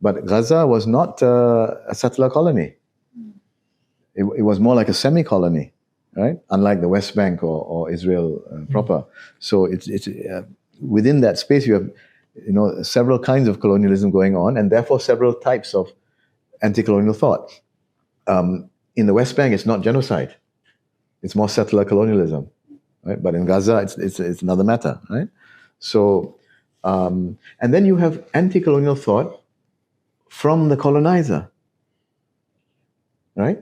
but Gaza was not a settler colony. It was more like a semi-colony, right? Unlike the West Bank or Israel proper. So it's within that space you have several kinds of colonialism going on, and therefore several types of anti-colonial thought. In the West Bank, it's not genocide; it's more settler colonialism, right? But in Gaza, it's another matter, right? So, and then you have anti-colonial thought from the colonizer, right?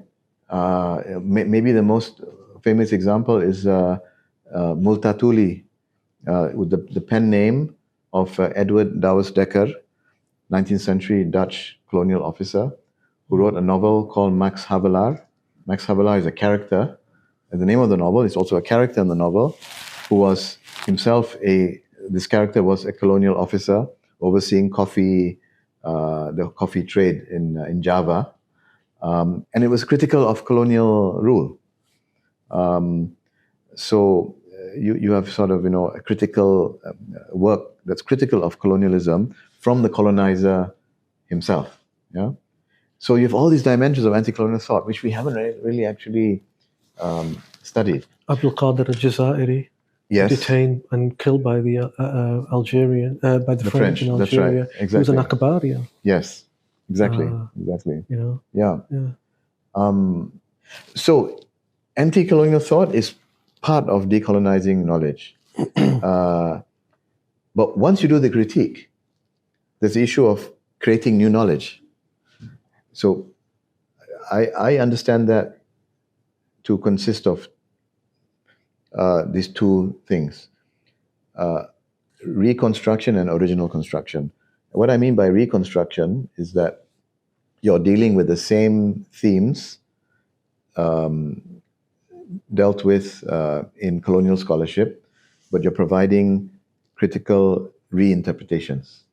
Maybe the most famous example is Multatuli, with the pen name of Edward Douwes Dekker, 19th century Dutch colonial officer, who wrote a novel called Max Havelaar. Max Havelaar is a character, and the name of the novel is also a character in the novel, who was himself this character was a colonial officer overseeing the coffee trade in Java. And it was critical of colonial rule. So you have sort of a critical work that's critical of colonialism from the colonizer himself. Yeah. So you have all these dimensions of anti-colonial thought, which we haven't really actually studied. Abdul Qadir al-Jazairi, Yes. detained and killed by the by the French in That's Algeria. right. Exactly. He was an Akbarian. Yes. Exactly. Exactly. Yeah. So anti-colonial thought is part of decolonizing knowledge. But once you do the critique, there's the issue of creating new knowledge. So I understand that to consist of these two things, reconstruction and original construction. What I mean by reconstruction is that you're dealing with the same themes dealt with in colonial scholarship, but you're providing critical reinterpretations.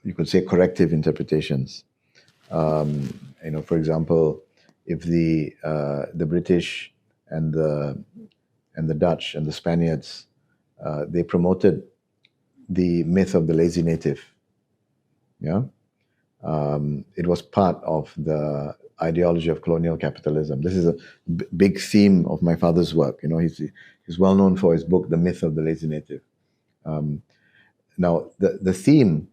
You could say corrective interpretations. For example, if the British and the Dutch and the Spaniards they promoted the myth of the lazy native. Yeah, it was part of the ideology of colonial capitalism. This is a big theme of my father's work. He's well known for his book, The Myth of the Lazy Native. Now, the theme,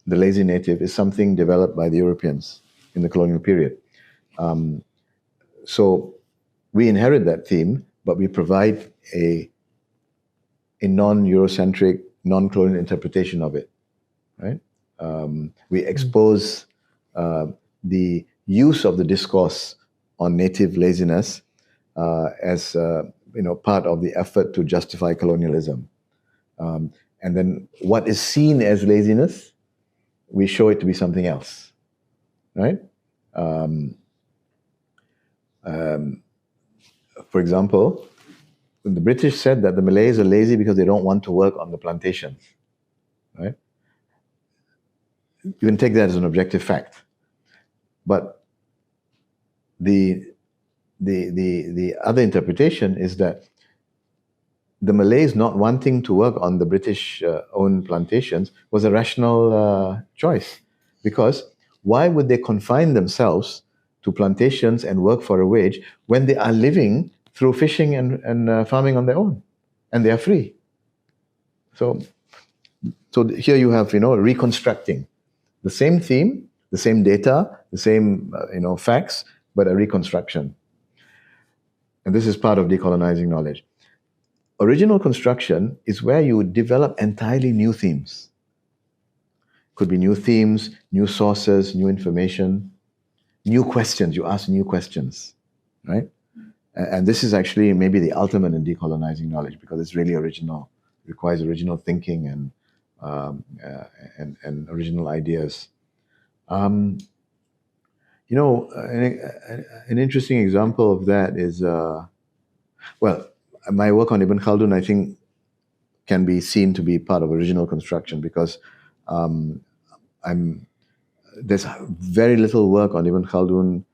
the lazy native, is something developed by the Europeans in the colonial period. So we inherit that theme, but we provide a non-Eurocentric, non-colonial interpretation of it, right? We expose the use of the discourse on native laziness as part of the effort to justify colonialism. And then what is seen as laziness, we show it to be something else, right? For example, the British said that the Malays are lazy because they don't want to work on the plantations, right? You can take that as an objective fact. But the other interpretation is that the Malays not wanting to work on the British-owned plantations was a rational choice. Because why would they confine themselves to plantations and work for a wage when they are living through fishing and farming on their own, and they are free? So here you have, reconstructing the same theme, the same data, the same, facts, but a reconstruction. And this is part of decolonizing knowledge. Original construction is where you develop entirely new themes. Could be new themes, new sources, new information, new questions. You ask new questions, right? And this is actually maybe the ultimate in decolonizing knowledge, because it's really original. It requires original thinking and original ideas. An interesting example of that is, my work on Ibn Khaldun, I think, can be seen to be part of original construction, because there's very little work on Ibn Khaldun.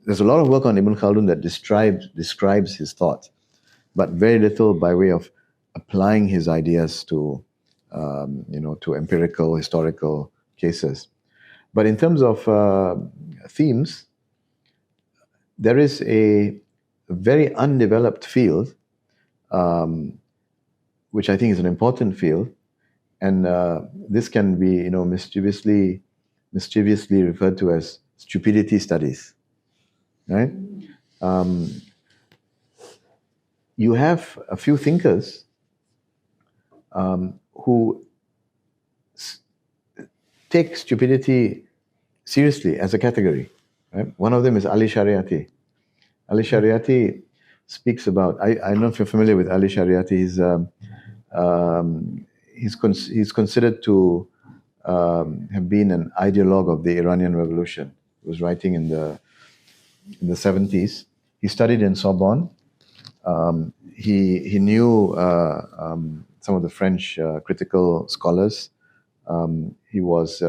There's a lot of work on Ibn Khaldun that describes his thought, but very little by way of applying his ideas to to empirical, historical cases. But in terms of themes, there is a very undeveloped field, which I think is an important field, and this can be, mischievously referred to as stupidity studies, right? You have a few thinkers who take stupidity seriously as a category, right? One of them is Ali Shariati. Ali Shariati speaks about, I don't know if you're familiar with Ali Shariati. He's considered to have been an ideologue of the Iranian Revolution. He was writing in the 70s. He studied in Sorbonne. He knew some of the French critical scholars. He was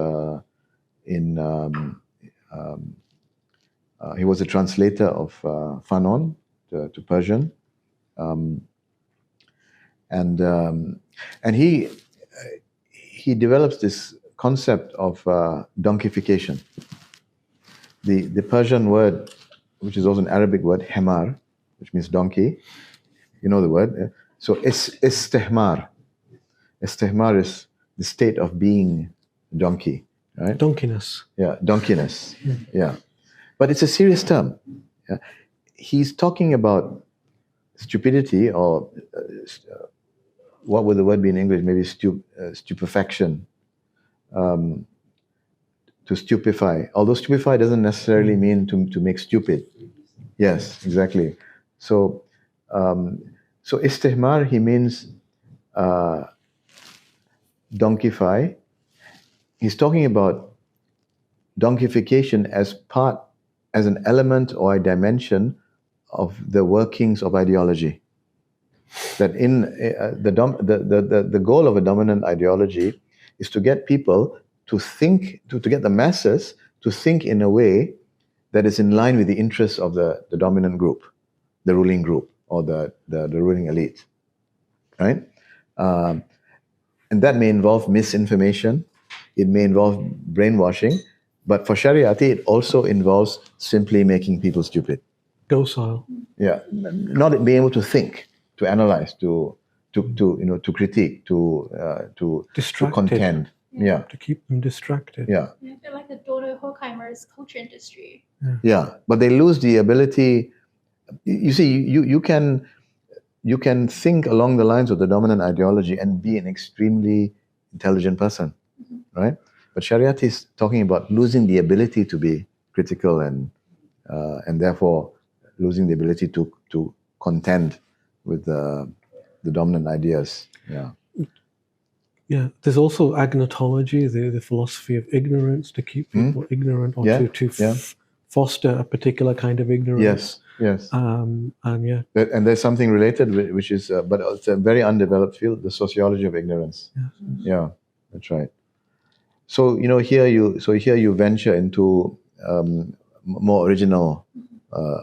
he was a translator of Fanon to Persian, and he develops this concept of donkification. The Persian word, which is also an Arabic word, hemar, which means donkey. You know the word. So istihmar. Istihmar is the state of being donkey, right? Donkiness. Yeah, donkiness. Yeah. But it's a serious term. Yeah. He's talking about stupidity, or what would the word be in English? Maybe stupefaction. To stupefy. Although stupefy doesn't necessarily mean to make stupid. Yes, exactly. So istihmar, he means donkify. He's talking about donkification as an element or a dimension of the workings of ideology. That in the goal of a dominant ideology is to get people to think, to get the masses to think in a way that is in line with the interests of the dominant group, the ruling group, or the ruling elite, right? And that may involve misinformation, it may involve brainwashing, but for Shariati, it also involves simply making people stupid. Docile. Yeah, not being able to think, to analyze, to critique, to contend. Yeah. To keep them distracted. Yeah. I feel like the Dodo Horkheimer's culture industry. Yeah, but they lose the ability. You see, you can think along the lines of the dominant ideology and be an extremely intelligent person, right? But Shariati is talking about losing the ability to be critical and therefore losing the ability to contend with the dominant ideas. Yeah. Yeah, there's also agnotology, the philosophy of ignorance, to keep people ignorant, or to foster a particular kind of ignorance. Yes. And there's something related, which is, but it's a very undeveloped field, the sociology of ignorance. Yes. Yeah, that's right. So here you venture into more original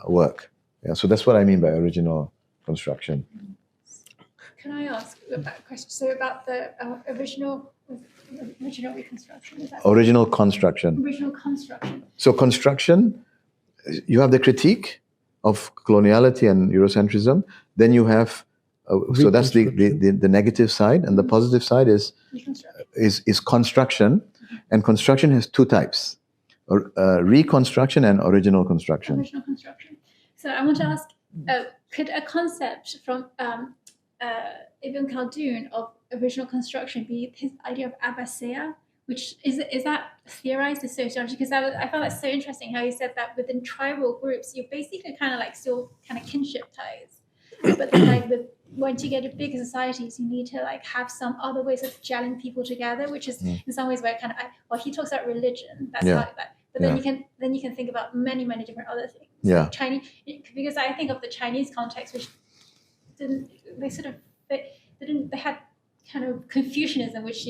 work. Yeah, so that's what I mean by original construction. Can I ask a question? So about the original reconstruction. Is that Original construction. Original construction. So construction, you have the critique of coloniality and Eurocentrism. Then you have, so that's the negative side, and the positive side is construction, and construction has two types: reconstruction and original construction. Original construction. So I want to ask, could a concept from Ibn Khaldun of original construction be his idea of Abbasiyya, which is that theorized as sociology? Because I found that so interesting how he said that within tribal groups, you basically kind of like still kind of kinship ties, but then like once you get to bigger societies, you need to like have some other ways of gelling people together, which is in some ways where kind of he talks about religion. That's like that. But then you can think about many different other things. Yeah. Like Chinese, because I think of the Chinese context, which they sort of they had kind of Confucianism, which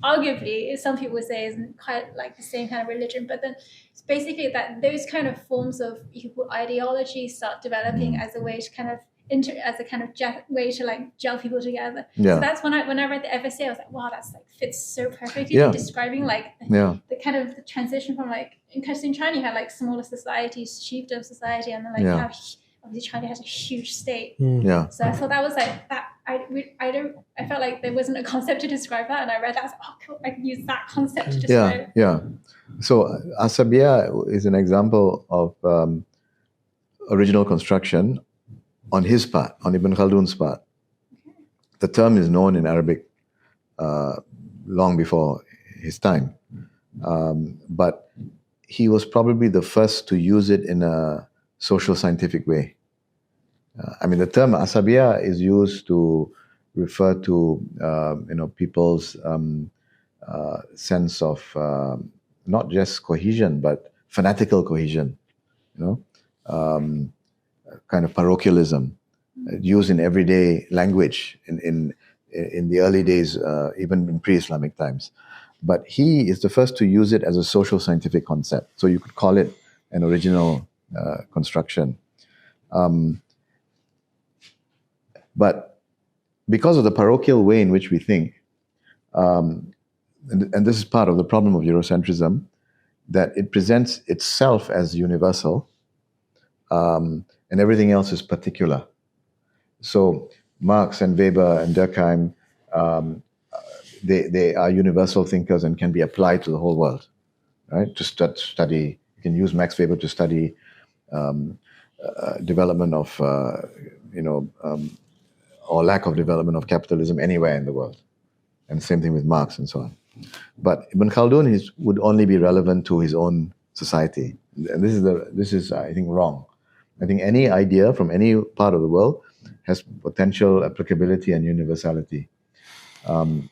arguably some people would say isn't quite like the same kind of religion, but then it's basically that those kind of forms of equal ideology start developing as a way to kind of way to like gel people together. Yeah. So that's when I read the FSA, I was like, wow, that's like fits so perfectly in describing like the kind of the transition from like, because in China you had like smaller societies, chiefdom society, and then like you have, obviously China has a huge state. Yeah. So I thought that was like that. I felt like there wasn't a concept to describe that, and I read that. I was like, oh, cool! I can use that concept to describe. Yeah. So Asabiyya is an example of original construction on his part, on Ibn Khaldun's part. The term is known in Arabic long before his time, but he was probably the first to use it in a social scientific way. I mean, the term Asabiyya is used to refer to people's sense of not just cohesion but fanatical cohesion. Kind of parochialism used in everyday language in the early days, even in pre-Islamic times. But he is the first to use it as a social scientific concept. So you could call it an original construction. But because of the parochial way in which we think, and this is part of the problem of Eurocentrism, that it presents itself as universal, and everything else is particular. So Marx and Weber and Durkheim, they are universal thinkers and can be applied to the whole world, right? To study, you can use Max Weber to study development of, or lack of development of capitalism anywhere in the world. And same thing with Marx and so on. But Ibn Khaldun would only be relevant to his own society. And this is I think, wrong. I think any idea from any part of the world has potential applicability and universality. And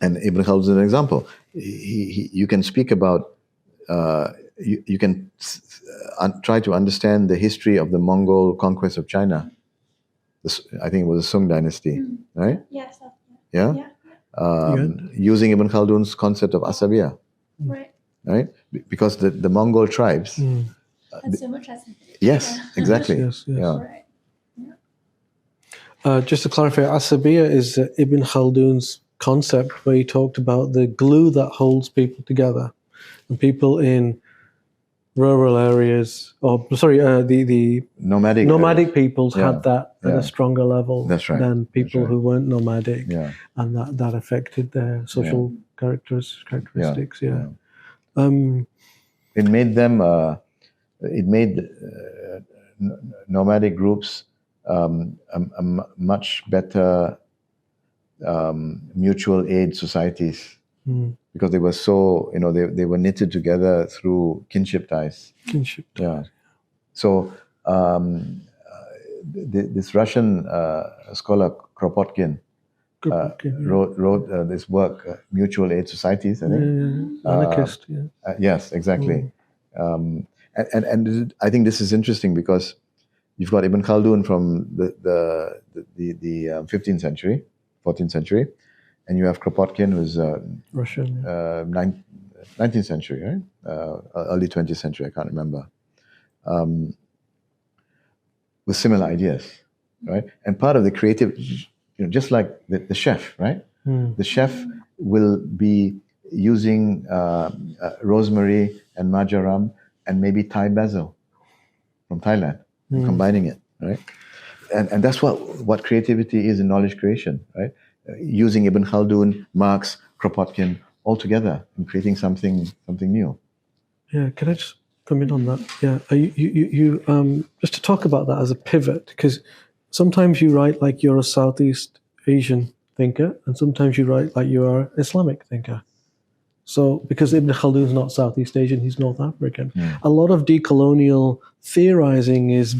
Ibn Khaldun is an example. You can speak about, you can try to understand the history of the Mongol conquest of China. I think it was the Sung dynasty, right? Yes. Yeah? Using Ibn Khaldun's concept of Asabiyya. Right? Because the Mongol tribes... And so much as... Yes, exactly. Yes. Right. Just to clarify, Asabiyya is Ibn Khaldun's concept where he talked about the glue that holds people together. And people in rural areas, the nomadic peoples had that at a stronger level than people who weren't nomadic. Yeah. And that affected their social characteristics. It made them... it made nomadic groups a much better mutual aid societies because they were so, they were knitted together through kinship ties. Yeah. So this Russian scholar Kropotkin wrote this work, Mutual Aid Societies, I think. Anarchist, yes, exactly. And I think this is interesting because you've got Ibn Khaldun from the 15th century, 14th century, and you have Kropotkin, who's Russian, 19th century, right? Early 20th century, I can't remember. With similar ideas, right? And part of the creative, just like the chef, right? The chef will be using rosemary and marjoram and maybe Thai basil from Thailand, and combining it, right? And that's what creativity is in knowledge creation, right? Using Ibn Khaldun, Marx, Kropotkin all together and creating something new. Yeah, can I just come in on that? Yeah, you just to talk about that as a pivot, because sometimes you write like you're a Southeast Asian thinker, and sometimes you write like you are an Islamic thinker. So, because Ibn Khaldun is not Southeast Asian, he's North African. A lot of decolonial theorizing is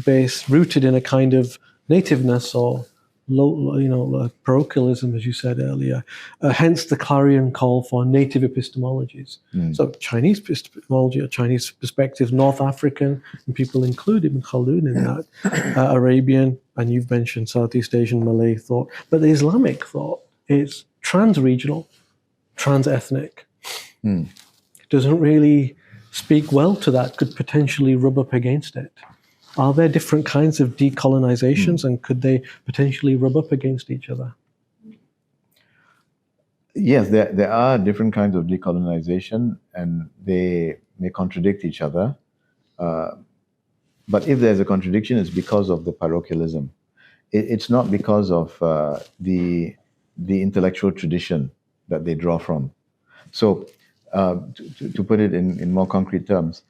rooted in a kind of nativeness or parochialism, as you said earlier. Hence the clarion call for native epistemologies. So Chinese epistemology or Chinese perspective, North African, and people include Ibn Khaldun in that, Arabian, and you've mentioned Southeast Asian Malay thought, but the Islamic thought is trans-regional, trans-ethnic. Doesn't really speak well to that, could potentially rub up against it. Are there different kinds of decolonizations, and could they potentially rub up against each other? Yes, there are different kinds of decolonization, and they may contradict each other. But if there's a contradiction, it's because of the parochialism. It's not because of the intellectual tradition that they draw from. So, to put it in more concrete terms,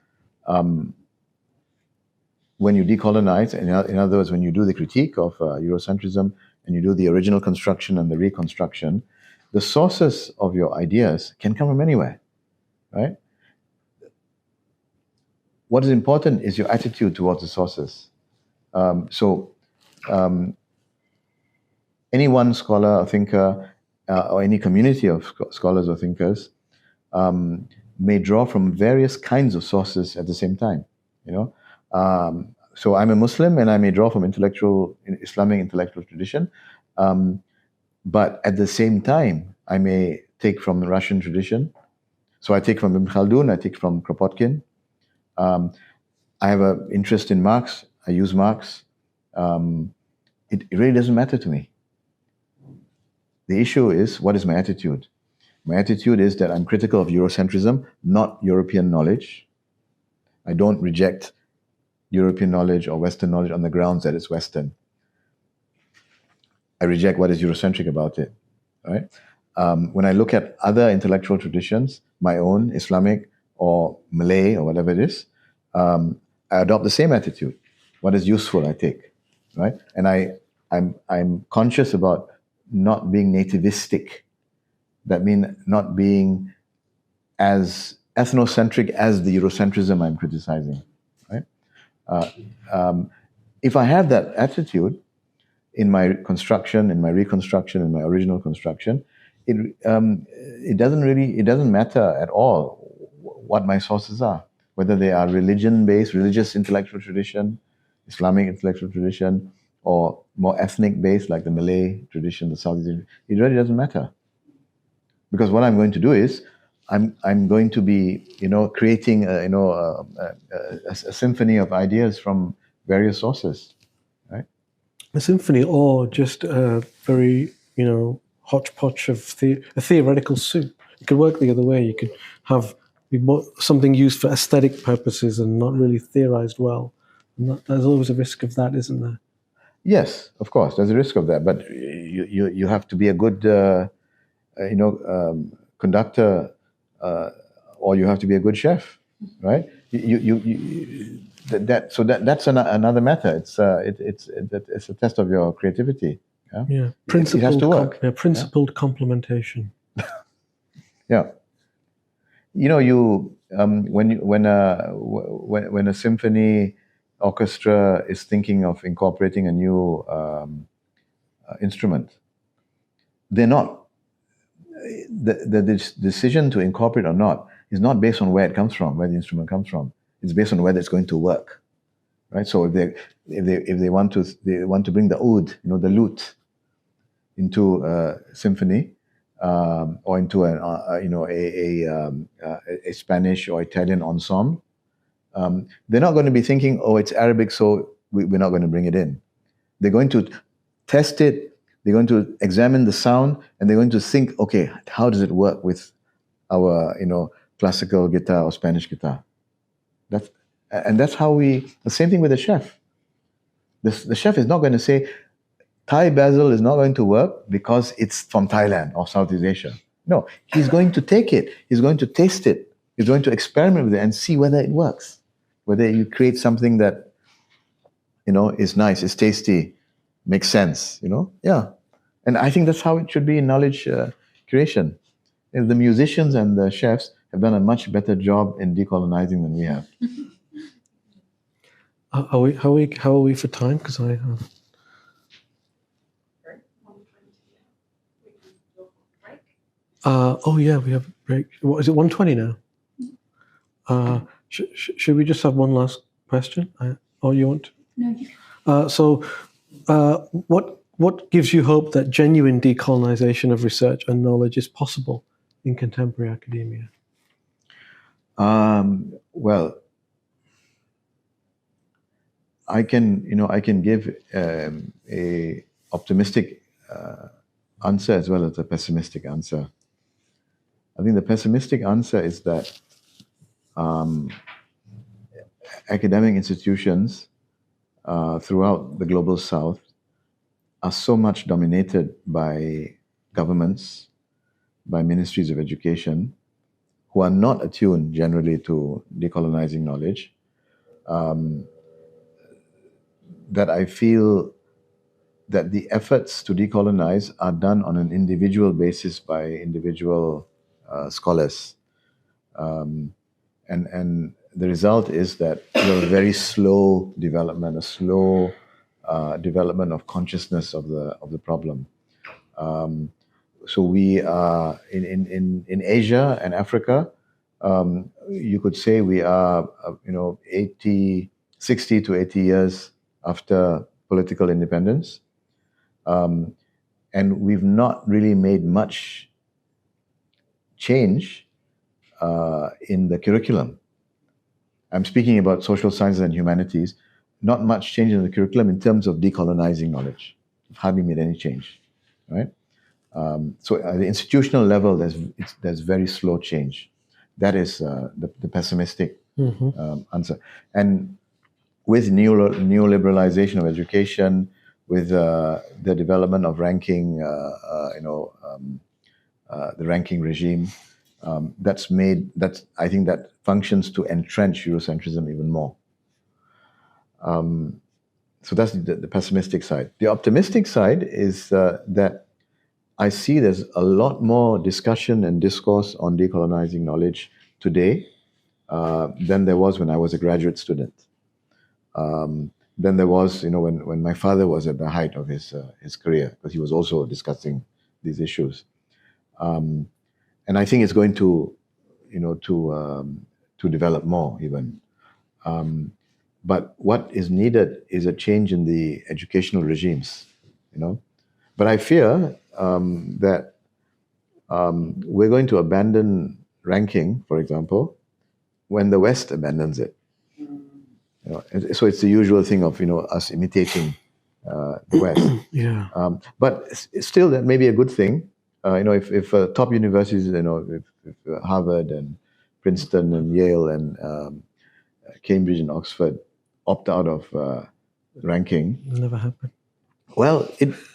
when you decolonize, in other words, when you do the critique of Eurocentrism and you do the original construction and the reconstruction, the sources of your ideas can come from anywhere, right? What is important is your attitude towards the sources. Any one scholar or thinker, or any community of scholars or thinkers, may draw from various kinds of sources at the same time. So I'm a Muslim, and I may draw from Islamic intellectual tradition, but at the same time, I may take from the Russian tradition. So I take from Ibn Khaldun, I take from Kropotkin. I have an interest in Marx. I use Marx. It really doesn't matter to me. The issue is, what is my attitude? My attitude is that I'm critical of Eurocentrism, not European knowledge. I don't reject European knowledge or Western knowledge on the grounds that it's Western. I reject what is Eurocentric about it, right? When I look at other intellectual traditions, my own, Islamic or Malay or whatever it is, I adopt the same attitude. What is useful, I take, right? And I'm conscious about not being nativistic. That means not being as ethnocentric as the Eurocentrism I'm criticizing, right? If I have that attitude in my construction, in my reconstruction, in my original construction, it doesn't matter at all what my sources are, whether they are religion-based, religious intellectual tradition, Islamic intellectual tradition, or more ethnic-based like the Malay tradition, the Southeast Asian. It really doesn't matter, because what I'm going to do is I'm going to be creating a symphony of ideas from various sources, right? A symphony, or just a very hodgepodge of a theoretical soup. It could work the other way. You could have something used for aesthetic purposes and not really theorized well. And there's always a risk of that, isn't there? Yes, of course, there's a risk of that. But you have to be a good conductor, or you have to be a good chef, right? That's another matter. It's a test of your creativity. Yeah, it has to work. Principled complementation. Yeah. When a symphony orchestra is thinking of incorporating a new instrument, they're not. The decision to incorporate or not is not based on where it comes from, where the instrument comes from. It's based on whether it's going to work, right? So if they want to bring the oud, the lute, into a symphony, or into a Spanish or Italian ensemble, they're not going to be thinking, oh, it's Arabic, so we're not going to bring it in. They're going to test it. They're going to examine the sound, and they're going to think, okay, how does it work with our, classical guitar or Spanish guitar? That's how the same thing with the chef. The chef is not going to say, Thai basil is not going to work because it's from Thailand or Southeast Asia. No, he's going to take it. He's going to taste it. He's going to experiment with it and see whether it works. Whether you create something that, is nice, is tasty, makes sense, Yeah. And I think that's how it should be in knowledge creation. The musicians and the chefs have done a much better job in decolonizing than we have. How are we for time? Because I have... oh yeah, we have a break. What is it? 1:20 now. Should we just have one last question? Or you want? No. So what gives you hope that genuine decolonization of research and knowledge is possible in contemporary academia? Well, I can give a optimistic answer as well as a pessimistic answer. I think the pessimistic answer is that academic institutions throughout the global south are so much dominated by governments, by ministries of education, who are not attuned generally to decolonizing knowledge, that I feel that the efforts to decolonize are done on an individual basis by individual scholars. And the result is that a very slow development, a slow development of consciousness of the problem. So we are in Asia and Africa. You could say we are 60 to 80 years after political independence, and we've not really made much change in the curriculum. I'm speaking about social sciences and humanities. Not much change in the curriculum in terms of decolonizing knowledge. We've hardly made any change, right? So at the institutional level, there's very slow change. That is the pessimistic answer. And with neoliberalization of education, with the development of ranking, the ranking regime, I think that functions to entrench Eurocentrism even more. So that's the pessimistic side. The optimistic side is that I see there's a lot more discussion and discourse on decolonizing knowledge today than there was when I was a graduate student. Than there was, when my father was at the height of his career, because he was also discussing these issues. And I think it's going to develop more even. But what is needed is a change in the educational regimes, But I fear that we're going to abandon ranking, for example, when the West abandons it. So it's the usual thing of us imitating the West. Yeah. But still, that may be a good thing. If top universities, if Harvard and Princeton and Yale and Cambridge and Oxford opt out of ranking. It'll never happen. Well,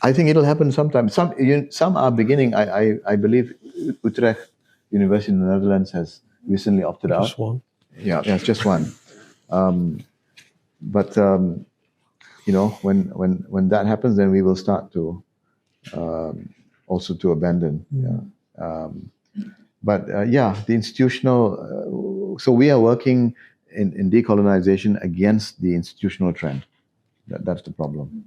I think it'll happen sometime. Some are beginning. I believe Utrecht University in the Netherlands has recently opted out. Just one. Yeah, it's just one. But when that happens, then we will start to also to abandon. Yeah. The institutional. So we are working in decolonization against the institutional trend. That's the problem.